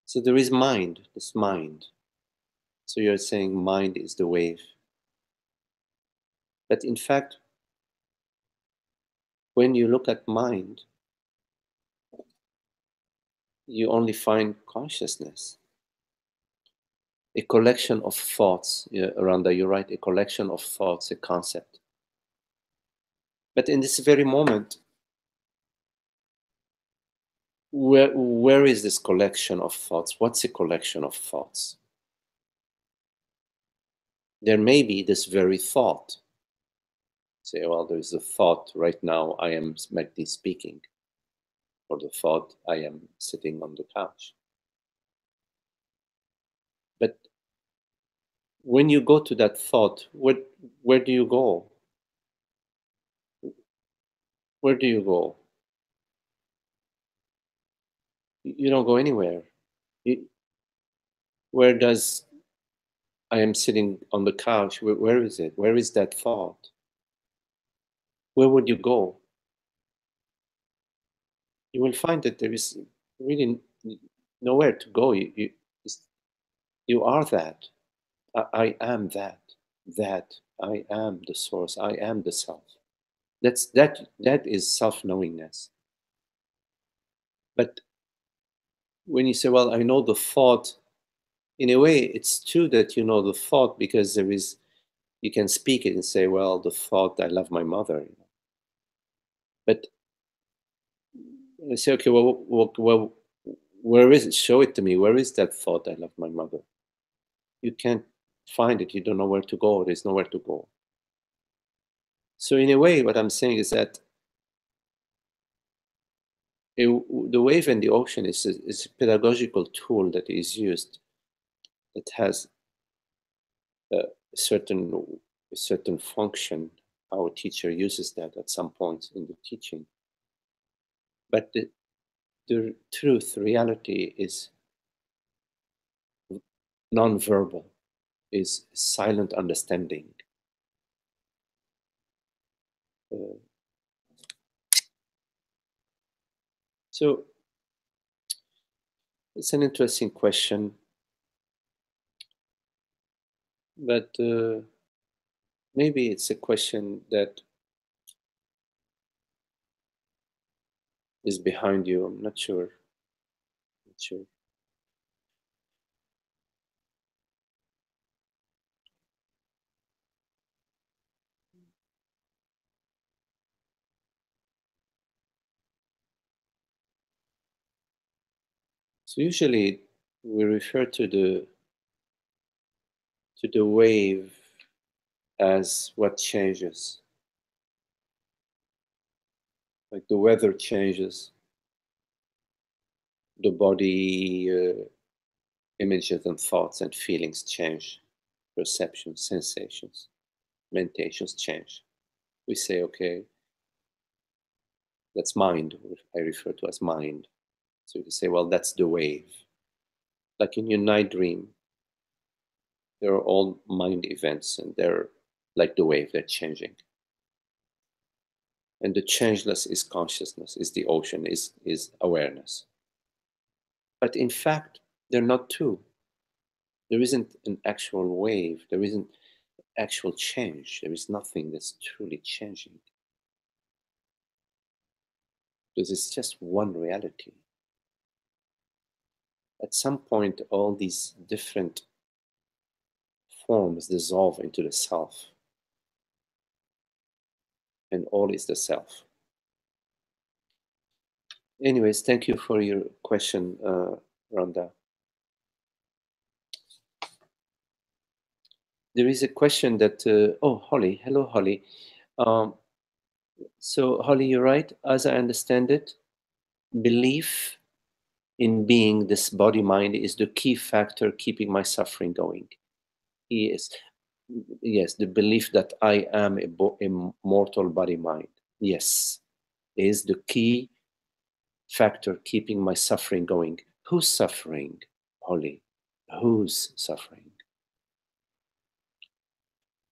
So there is mind, this mind. So you're saying mind is the wave. But in fact, when you look at mind, you only find consciousness, a collection of thoughts. Yeah, Randa, you're right, a collection of thoughts, a concept. But in this very moment, where is this collection of thoughts? What's a collection of thoughts? There may be this very thought. Say, well, there's a thought right now, I am Magdi speaking, or the thought, I am sitting on the couch. But when you go to that thought, where do you go? Where do you go? You don't go anywhere. Where does I am sitting on the couch, where is it? Where is that thought? Where would you go? You will find that there is really nowhere to go. You are that. I am that. That I am the source. I am the self. That is self-knowingness. But when you say, well, I know the thought, in a way, it's true that you know the thought because you can speak it and say, well, the thought, I love my mother. But I say, okay, well, where is it? Show it to me. Where is that thought, I love my mother? You can't find it. You don't know where to go. There's nowhere to go. So in a way, what I'm saying is that the wave and the ocean is a pedagogical tool that is used, that has a certain function. Our teacher uses that at some point in the teaching. But the truth, reality is non-verbal, is silent understanding. So it's an interesting question, but maybe it's a question that is behind you. I'm not sure. Not sure. So usually we refer to the wave as what changes. Like the weather changes, the body images and thoughts and feelings change, perceptions, sensations, meditations change. We say, okay, that's mind, which I refer to as mind. So you say, well, that's the wave. Like in your night dream, they're all mind events and they're like the wave, they're changing. And the changeless is consciousness, is the ocean, is awareness. But in fact, they're not two. There isn't an actual wave, there isn't actual change, there is nothing that's truly changing. Because it's just one reality. At some point, all these different forms dissolve into the self, and all is the self. Anyways, thank you for your question, Rhonda. There is a question that, oh, Holly. Hello, Holly. So, Holly, you're right. As I understand it, belief in being this body mind is the key factor keeping my suffering going. Yes, yes, the belief that I am a mortal body mind, yes, is the key factor keeping my suffering going. Who's suffering, Holly? Who's suffering?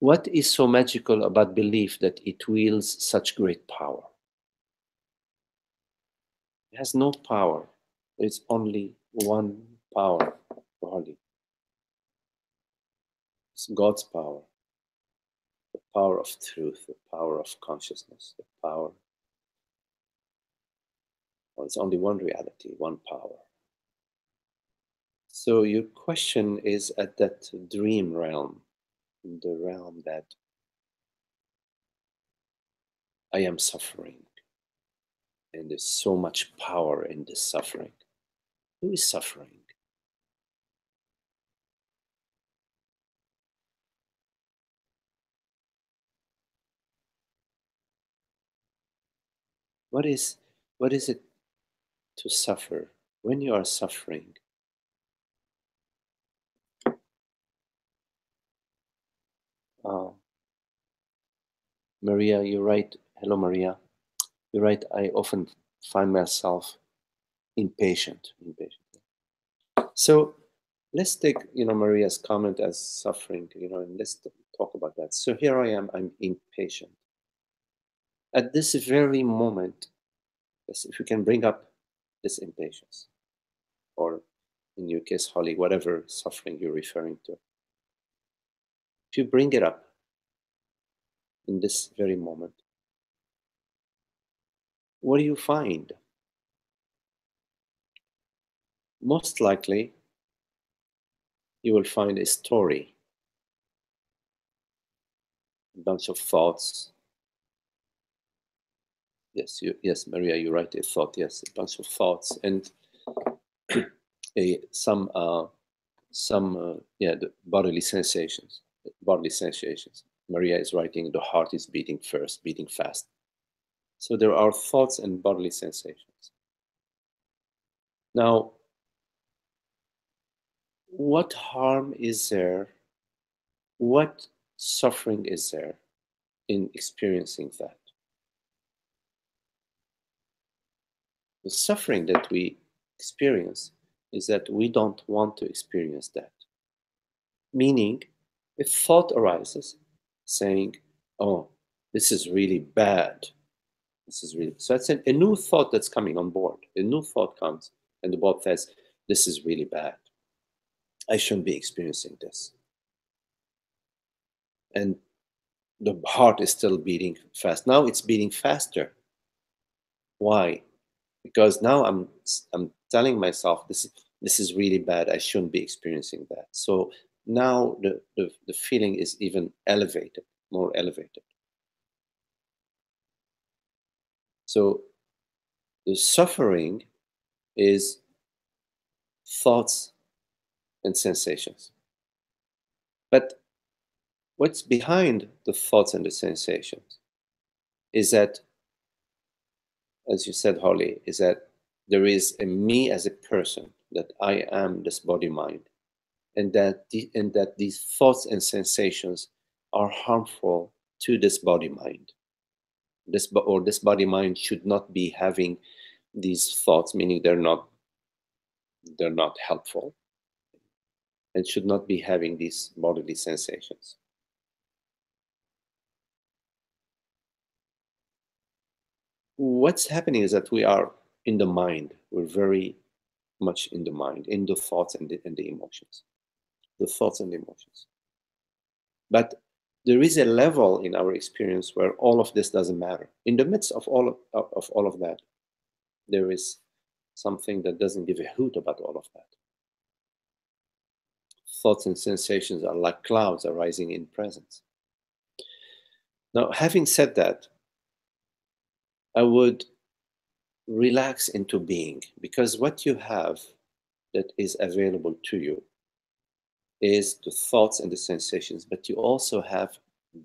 What is so magical about belief that it wields such great power? It has no power. There's only one power, Holly. It's God's power, the power of truth, the power of consciousness, the power. Well, it's only one reality, one power. So your question is at that dream realm, the realm that I am suffering, and there's so much power in this suffering. Who is suffering? What is it to suffer? When you are suffering, Maria, you're right. Hello, Maria. You're right. I often find myself impatient. So let's take, Maria's comment as suffering, and let's talk about that. So here I am. I'm impatient. At this very moment, if you can bring up this impatience, or in your case, Holly, whatever suffering you're referring to, if you bring it up in this very moment, what do you find? Most likely, you will find a story, a bunch of thoughts. Yes, Maria, you're right. A thought, yes, a bunch of thoughts, and some the bodily sensations. Maria is writing. The heart is beating first, beating fast. So there are thoughts and bodily sensations. Now, what harm is there? What suffering is there in experiencing that? The suffering that we experience is that we don't want to experience that. Meaning, if thought arises saying, oh, this is really bad. So it's a new thought that's coming on board. A new thought comes and the board says, this is really bad. I shouldn't be experiencing this. And the heart is still beating fast. Now it's beating faster. Why? Because now I'm telling myself this is really bad. I shouldn't be experiencing that. So now the feeling is even elevated, more elevated. So the suffering is thoughts and sensations. But what's behind the thoughts and the sensations is that, as you said, Holly, is that there is a me as a person, that I am this body mind, and that these thoughts and sensations are harmful to this body mind. This body mind should not be having these thoughts, meaning they're not helpful, and should not be having these bodily sensations. What's happening is that we are in the mind. We're very much in the mind, in the thoughts and the emotions. The thoughts and the emotions. But there is a level in our experience where all of this doesn't matter. In the midst of all of that, there is something that doesn't give a hoot about all of that. Thoughts and sensations are like clouds arising in presence. Now, having said that, I would relax into being, because what you have that is available to you is the thoughts and the sensations, but you also have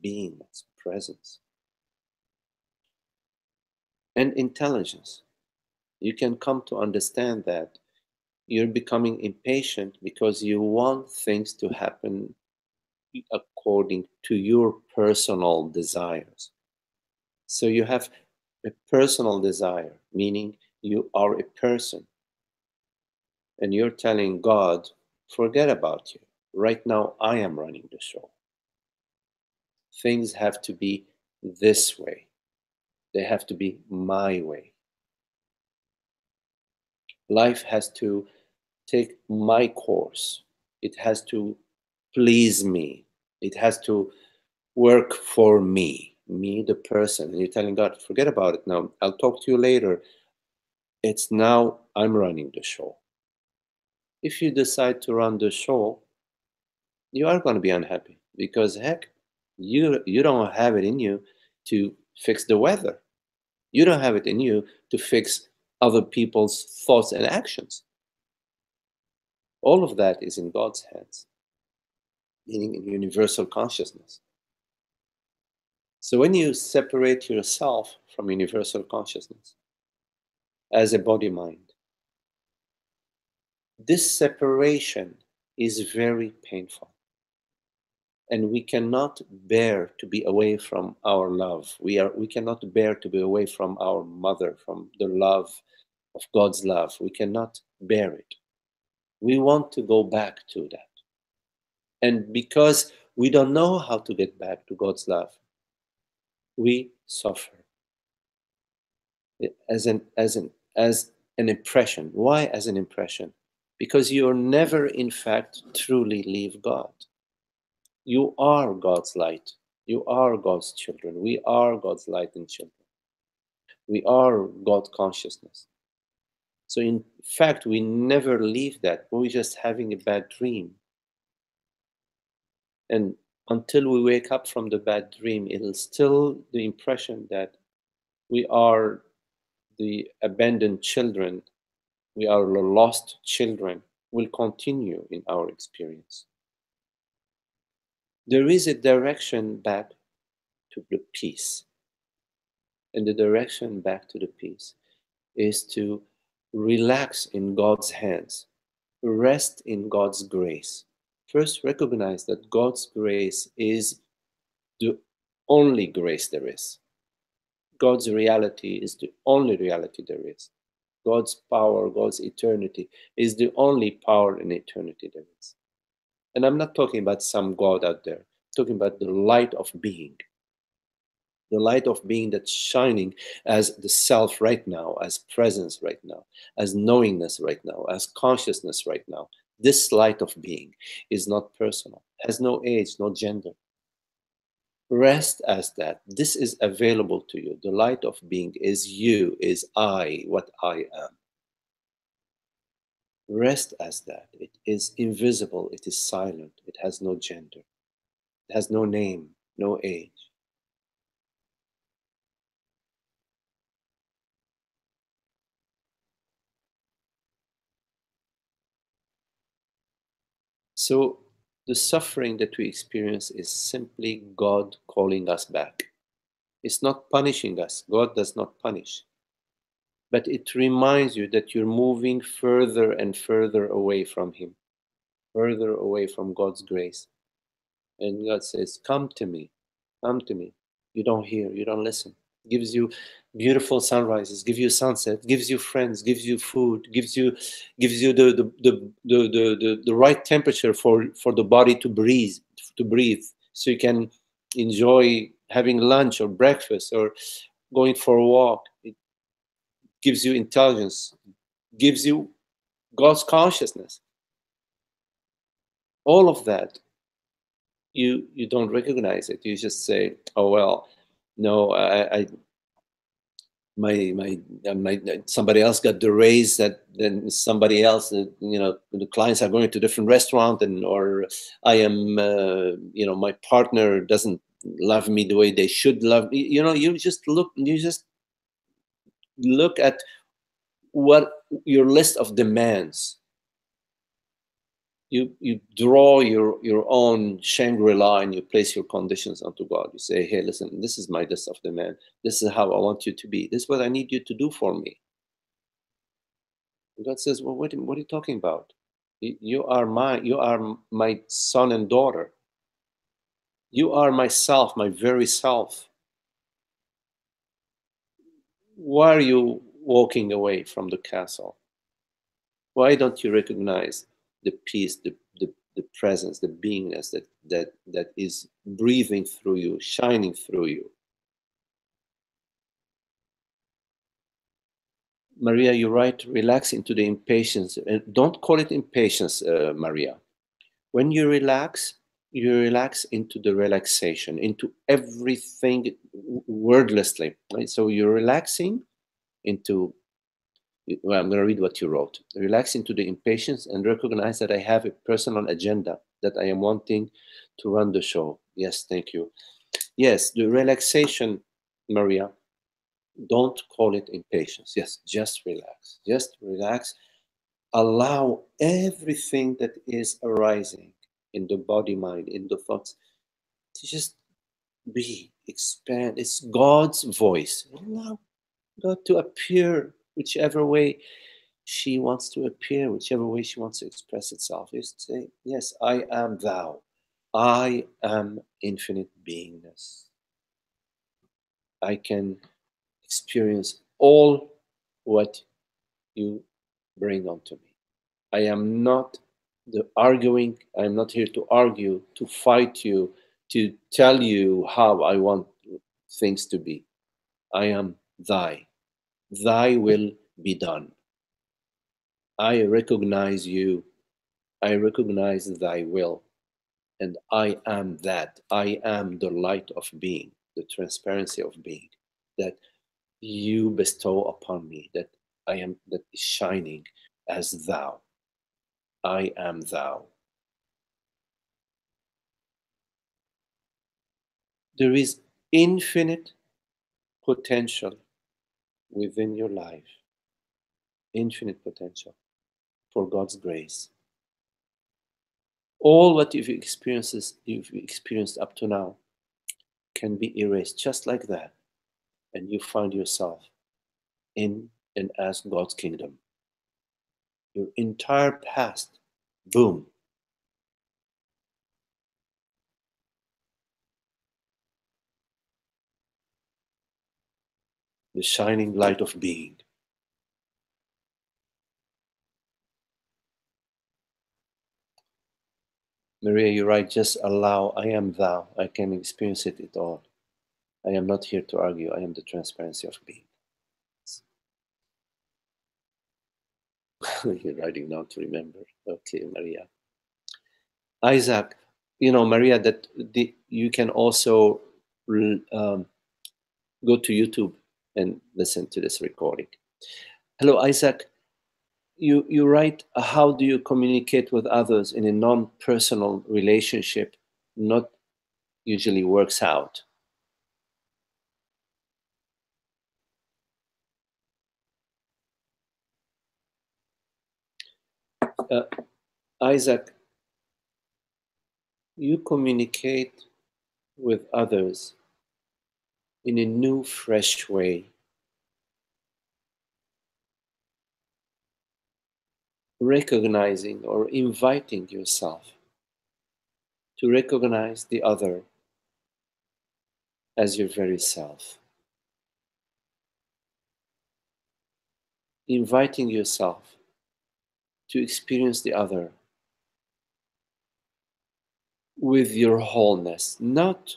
beingness, presence, and intelligence. You can come to understand that you're becoming impatient because you want things to happen according to your personal desires. So you have a personal desire, meaning you are a person, and you're telling God, forget about you. Right now, I am running the show. Things have to be this way, they have to be my way. Life has to take my course, it has to please me, it has to work for me, the person. And you're telling God, forget about it now. I'll talk to you later. It's now I'm running the show. If you decide to run the show, you are going to be unhappy because heck, you don't have it in you to fix the weather. You don't have it in you to fix other people's thoughts and actions. All of that is in God's hands, meaning in universal consciousness. So when you separate yourself from universal consciousness as a body mind, this separation is very painful. And we cannot bear to be away from our love. We cannot bear to be away from our mother, from the love of God's love. We cannot bear it. We want to go back to that. And because we don't know how to get back to God's love, we suffer as an impression. Why as an impression? Because you'll never, in fact, truly leave God. You are God's light. You are God's children. We are God's light and children. We are God consciousness. So in fact, we never leave that. We're just having a bad dream. And until we wake up from the bad dream, it'll still the impression that we are the abandoned children, we are the lost children, will continue in our experience. There is a direction back to the peace. And the direction back to the peace is to relax in God's hands, rest in God's grace. First, recognize that God's grace is the only grace there is. God's reality is the only reality there is. God's power, God's eternity is the only power and eternity there is. And I'm not talking about some God out there. I'm talking about the light of being. The light of being that's shining as the self right now, as presence right now, as knowingness right now, as consciousness right now. This light of being is not personal, has no age, no gender. Rest as that. This is available to you. The light of being is you, is I, what I am. Rest as that. It is invisible, it is silent, it has no gender, it has no name, no age. So the suffering that we experience is simply God calling us back. It's not punishing us. God does not punish. But it reminds you that you're moving further and further away from Him, further away from God's grace. And God says, come to me, come to me. You don't hear, you don't listen. Gives you beautiful sunrises, gives you sunset, gives you friends, gives you food, gives you the right temperature for the body to breathe, so you can enjoy having lunch or breakfast or going for a walk. It gives you intelligence, gives you God's consciousness. All of that, you don't recognize it. You just say, oh well, no, my somebody else got the raise that then somebody else, the clients are going to different restaurant, and or I am my partner doesn't love me the way they should love me. You just look at what your list of demands. You draw your own Shangri-La and you place your conditions onto God. You say, hey, listen, this is my list of demand. This is how I want you to be. This is what I need you to do for me. And God says, well, what are you talking about? You are my son and daughter. You are myself, my very self. Why are you walking away from the castle? Why don't you recognize the peace, the presence, the beingness that is breathing through you, shining through you? Maria, you're right. Relax into the impatience. And don't call it impatience, Maria. When you relax into the relaxation, into everything wordlessly. Right? So you're relaxing into, well, I'm going to read what you wrote. Relax into the impatience and recognize that I have a personal agenda, that I am wanting to run the show. Yes, thank you. Yes, the relaxation, Maria, don't call it impatience. Yes, just relax. Just relax. Allow everything that is arising in the body, mind, in the thoughts to just be, expand. It's God's voice. Allow God to appear whichever way she wants to appear, whichever way she wants to express itself. Is to say, yes, I am thou. I am infinite beingness. I can experience all what you bring onto me. I am not the arguing, I am not here to argue, to fight you, to tell you how I want things to be. I am thy. Thy will be done. I recognize you. I recognize thy will. And I am that. I am the light of being, the transparency of being that you bestow upon me, that I am, that is shining as thou. I am thou. There is infinite potential within your life, infinite potential for God's grace. All what you've experienced up to now can be erased just like that, and you find yourself in and as God's kingdom. Your entire past, boom. The shining light of being. Maria, you're right. Just allow. I am thou. I can experience it all. I am not here to argue. I am the transparency of being. You're writing down to remember. Okay, Maria. Isaac, Maria, that you can also go to YouTube and listen to this recording. Hello, Isaac. You write, how do you communicate with others in a non-personal relationship? Not usually works out. Isaac, you communicate with others in a new, fresh way. Recognizing or inviting yourself to recognize the other as your very self. Inviting yourself to experience the other with your wholeness, not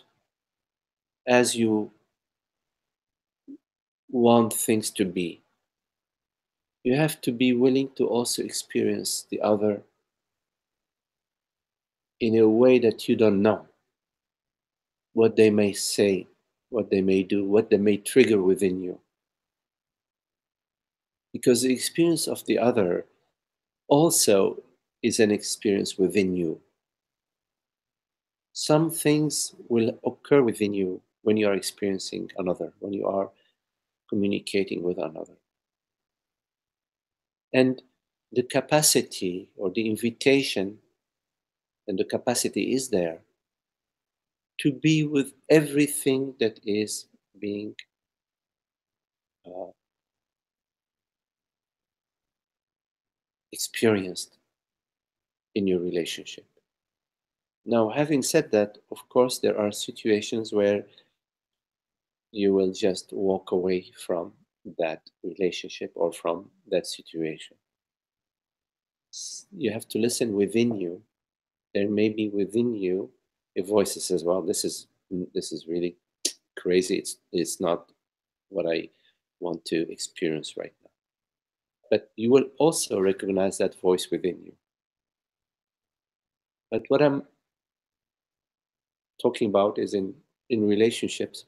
as you want things to be. You have to be willing to also experience the other in a way that you don't know what they may say, what they may do, what they may trigger within you. Because the experience of the other also is an experience within you. Some things will occur within you when you are experiencing another, when you are communicating with another. And the capacity or the invitation, and the capacity is there to be with everything that is being uh, experienced in your relationship. Now, having said that, of course, there are situations where you will just walk away from that relationship or from that situation. You have to listen within you. There may be within you a voice that says, "Well, this is really crazy. It's not what I want to experience right now." But you will also recognize that voice within you. But what I'm talking about is in relationships,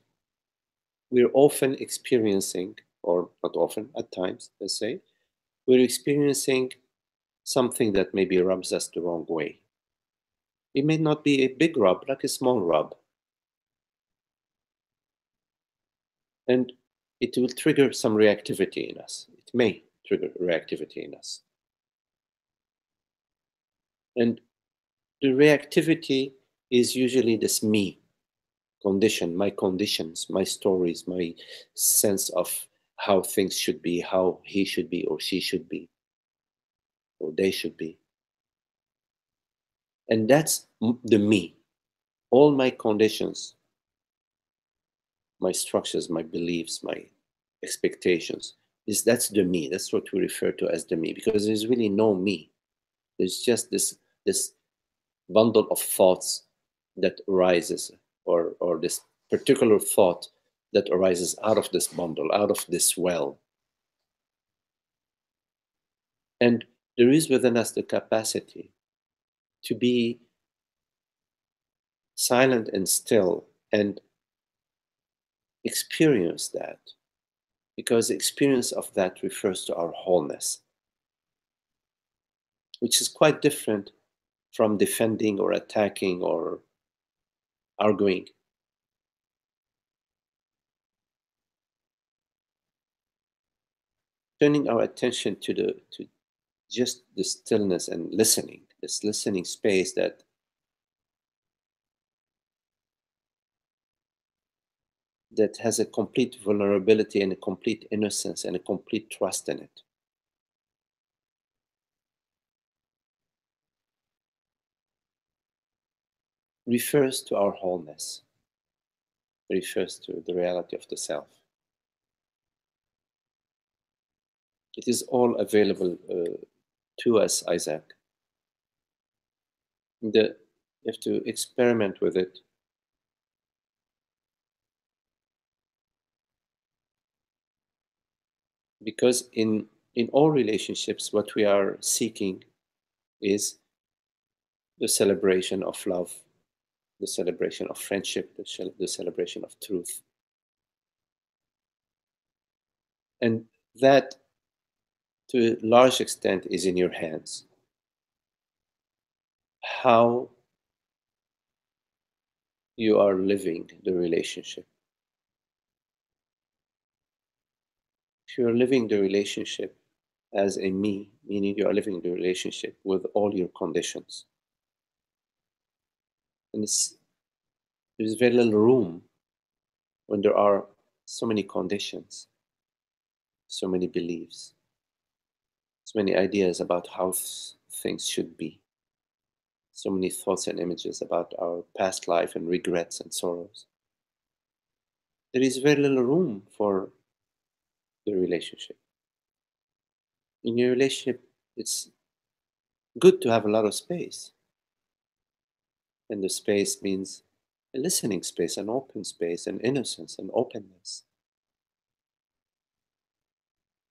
we're often experiencing, or not often, at times, let's say, we're experiencing something that maybe rubs us the wrong way. It may not be a big rub, like a small rub. And it will trigger some reactivity in us. It may trigger reactivity in us. And the reactivity is usually this me condition, my conditions, my stories, my sense of how things should be, how he should be, or she should be, or they should be. And that's the me. All my conditions, my structures, my beliefs, my expectations, that's the me. That's what we refer to as the me, because there's really no me. There's just this bundle of thoughts that arises, or this particular thought that arises out of this bundle, out of this well. And there is within us the capacity to be silent and still and experience that, because the experience of that refers to our wholeness, which is quite different from defending or attacking or arguing. Turning our attention to just the stillness and listening, this listening space that has a complete vulnerability and a complete innocence and a complete trust in it. Refers to our wholeness, refers to the reality of the self. It is all available to us, Isaac. You have to experiment with it. Because in all relationships, what we are seeking is the celebration of love, the celebration of friendship, the celebration of truth. And that, to a large extent, is in your hands. How you are living the relationship. If you are living the relationship as a me, meaning you are living the relationship with all your conditions, and there's very little room when there are so many conditions, so many beliefs, so many ideas about how things should be, so many thoughts and images about our past life and regrets and sorrows. There is very little room for the relationship. In your relationship, it's good to have a lot of space. And the space means a listening space, an open space, an innocence, an openness.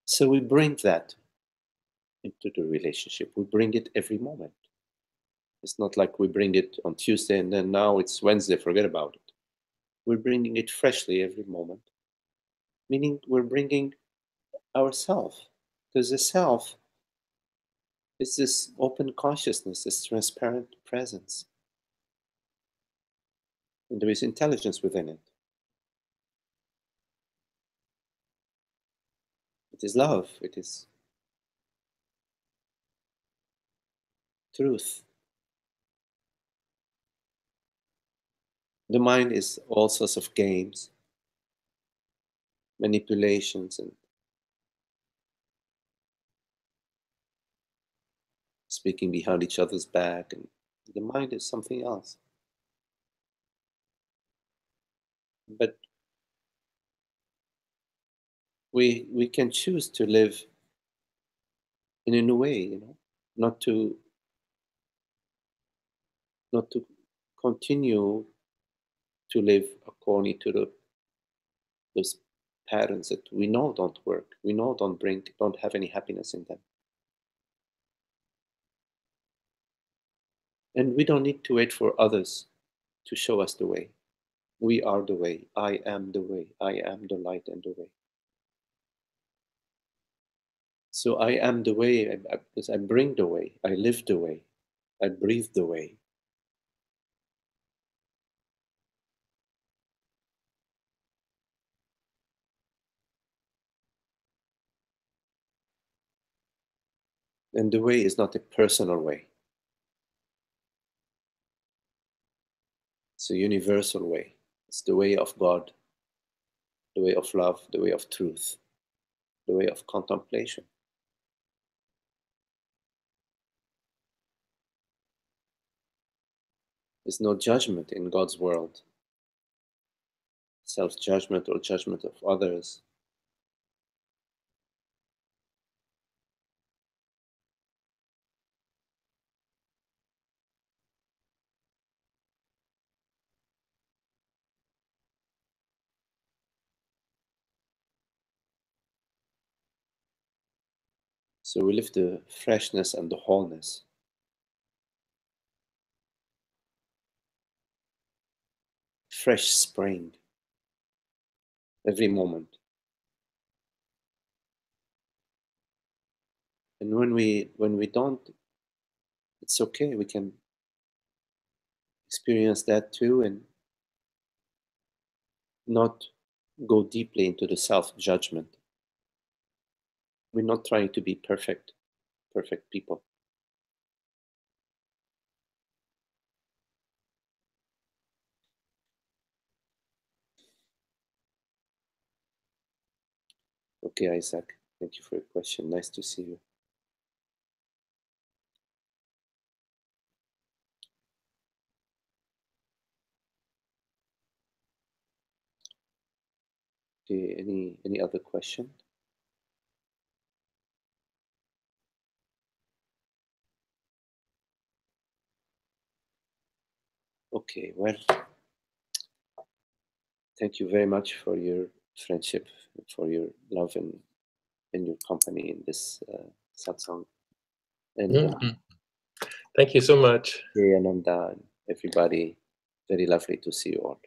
So we bring that into the relationship. We bring it every moment. It's not like we bring it on Tuesday and then now it's Wednesday, forget about it. We're bringing it freshly every moment, meaning we're bringing ourself, because the self is this open consciousness, this transparent presence, and there is intelligence within it. It is love. It is truth. The mind is all sorts of games, manipulations, and speaking behind each other's back, and the mind is something else. But we can choose to live in a new way, not to continue to live according to those patterns that we know don't work, we know don't have any happiness in them. And we don't need to wait for others to show us the way. We are the way. I am the way. I am the light and the way. So I am the way because I bring the way. I live the way. I breathe the way. And the way is not a personal way. It's a universal way. It's the way of God, the way of love, the way of truth, the way of contemplation. There's no judgment in God's world, self-judgment or judgment of others. So we live the freshness and the wholeness. Fresh spring every moment. And when we don't, it's okay. We can experience that too and not go deeply into the self-judgment. We're not trying to be perfect people. Okay, Isaac, thank you for your question. Nice to see you. Okay, any other question? Okay, well, thank you very much for your friendship, for your love and your company in this satsang. And Thank you so much. Ananda, everybody, very lovely to see you all.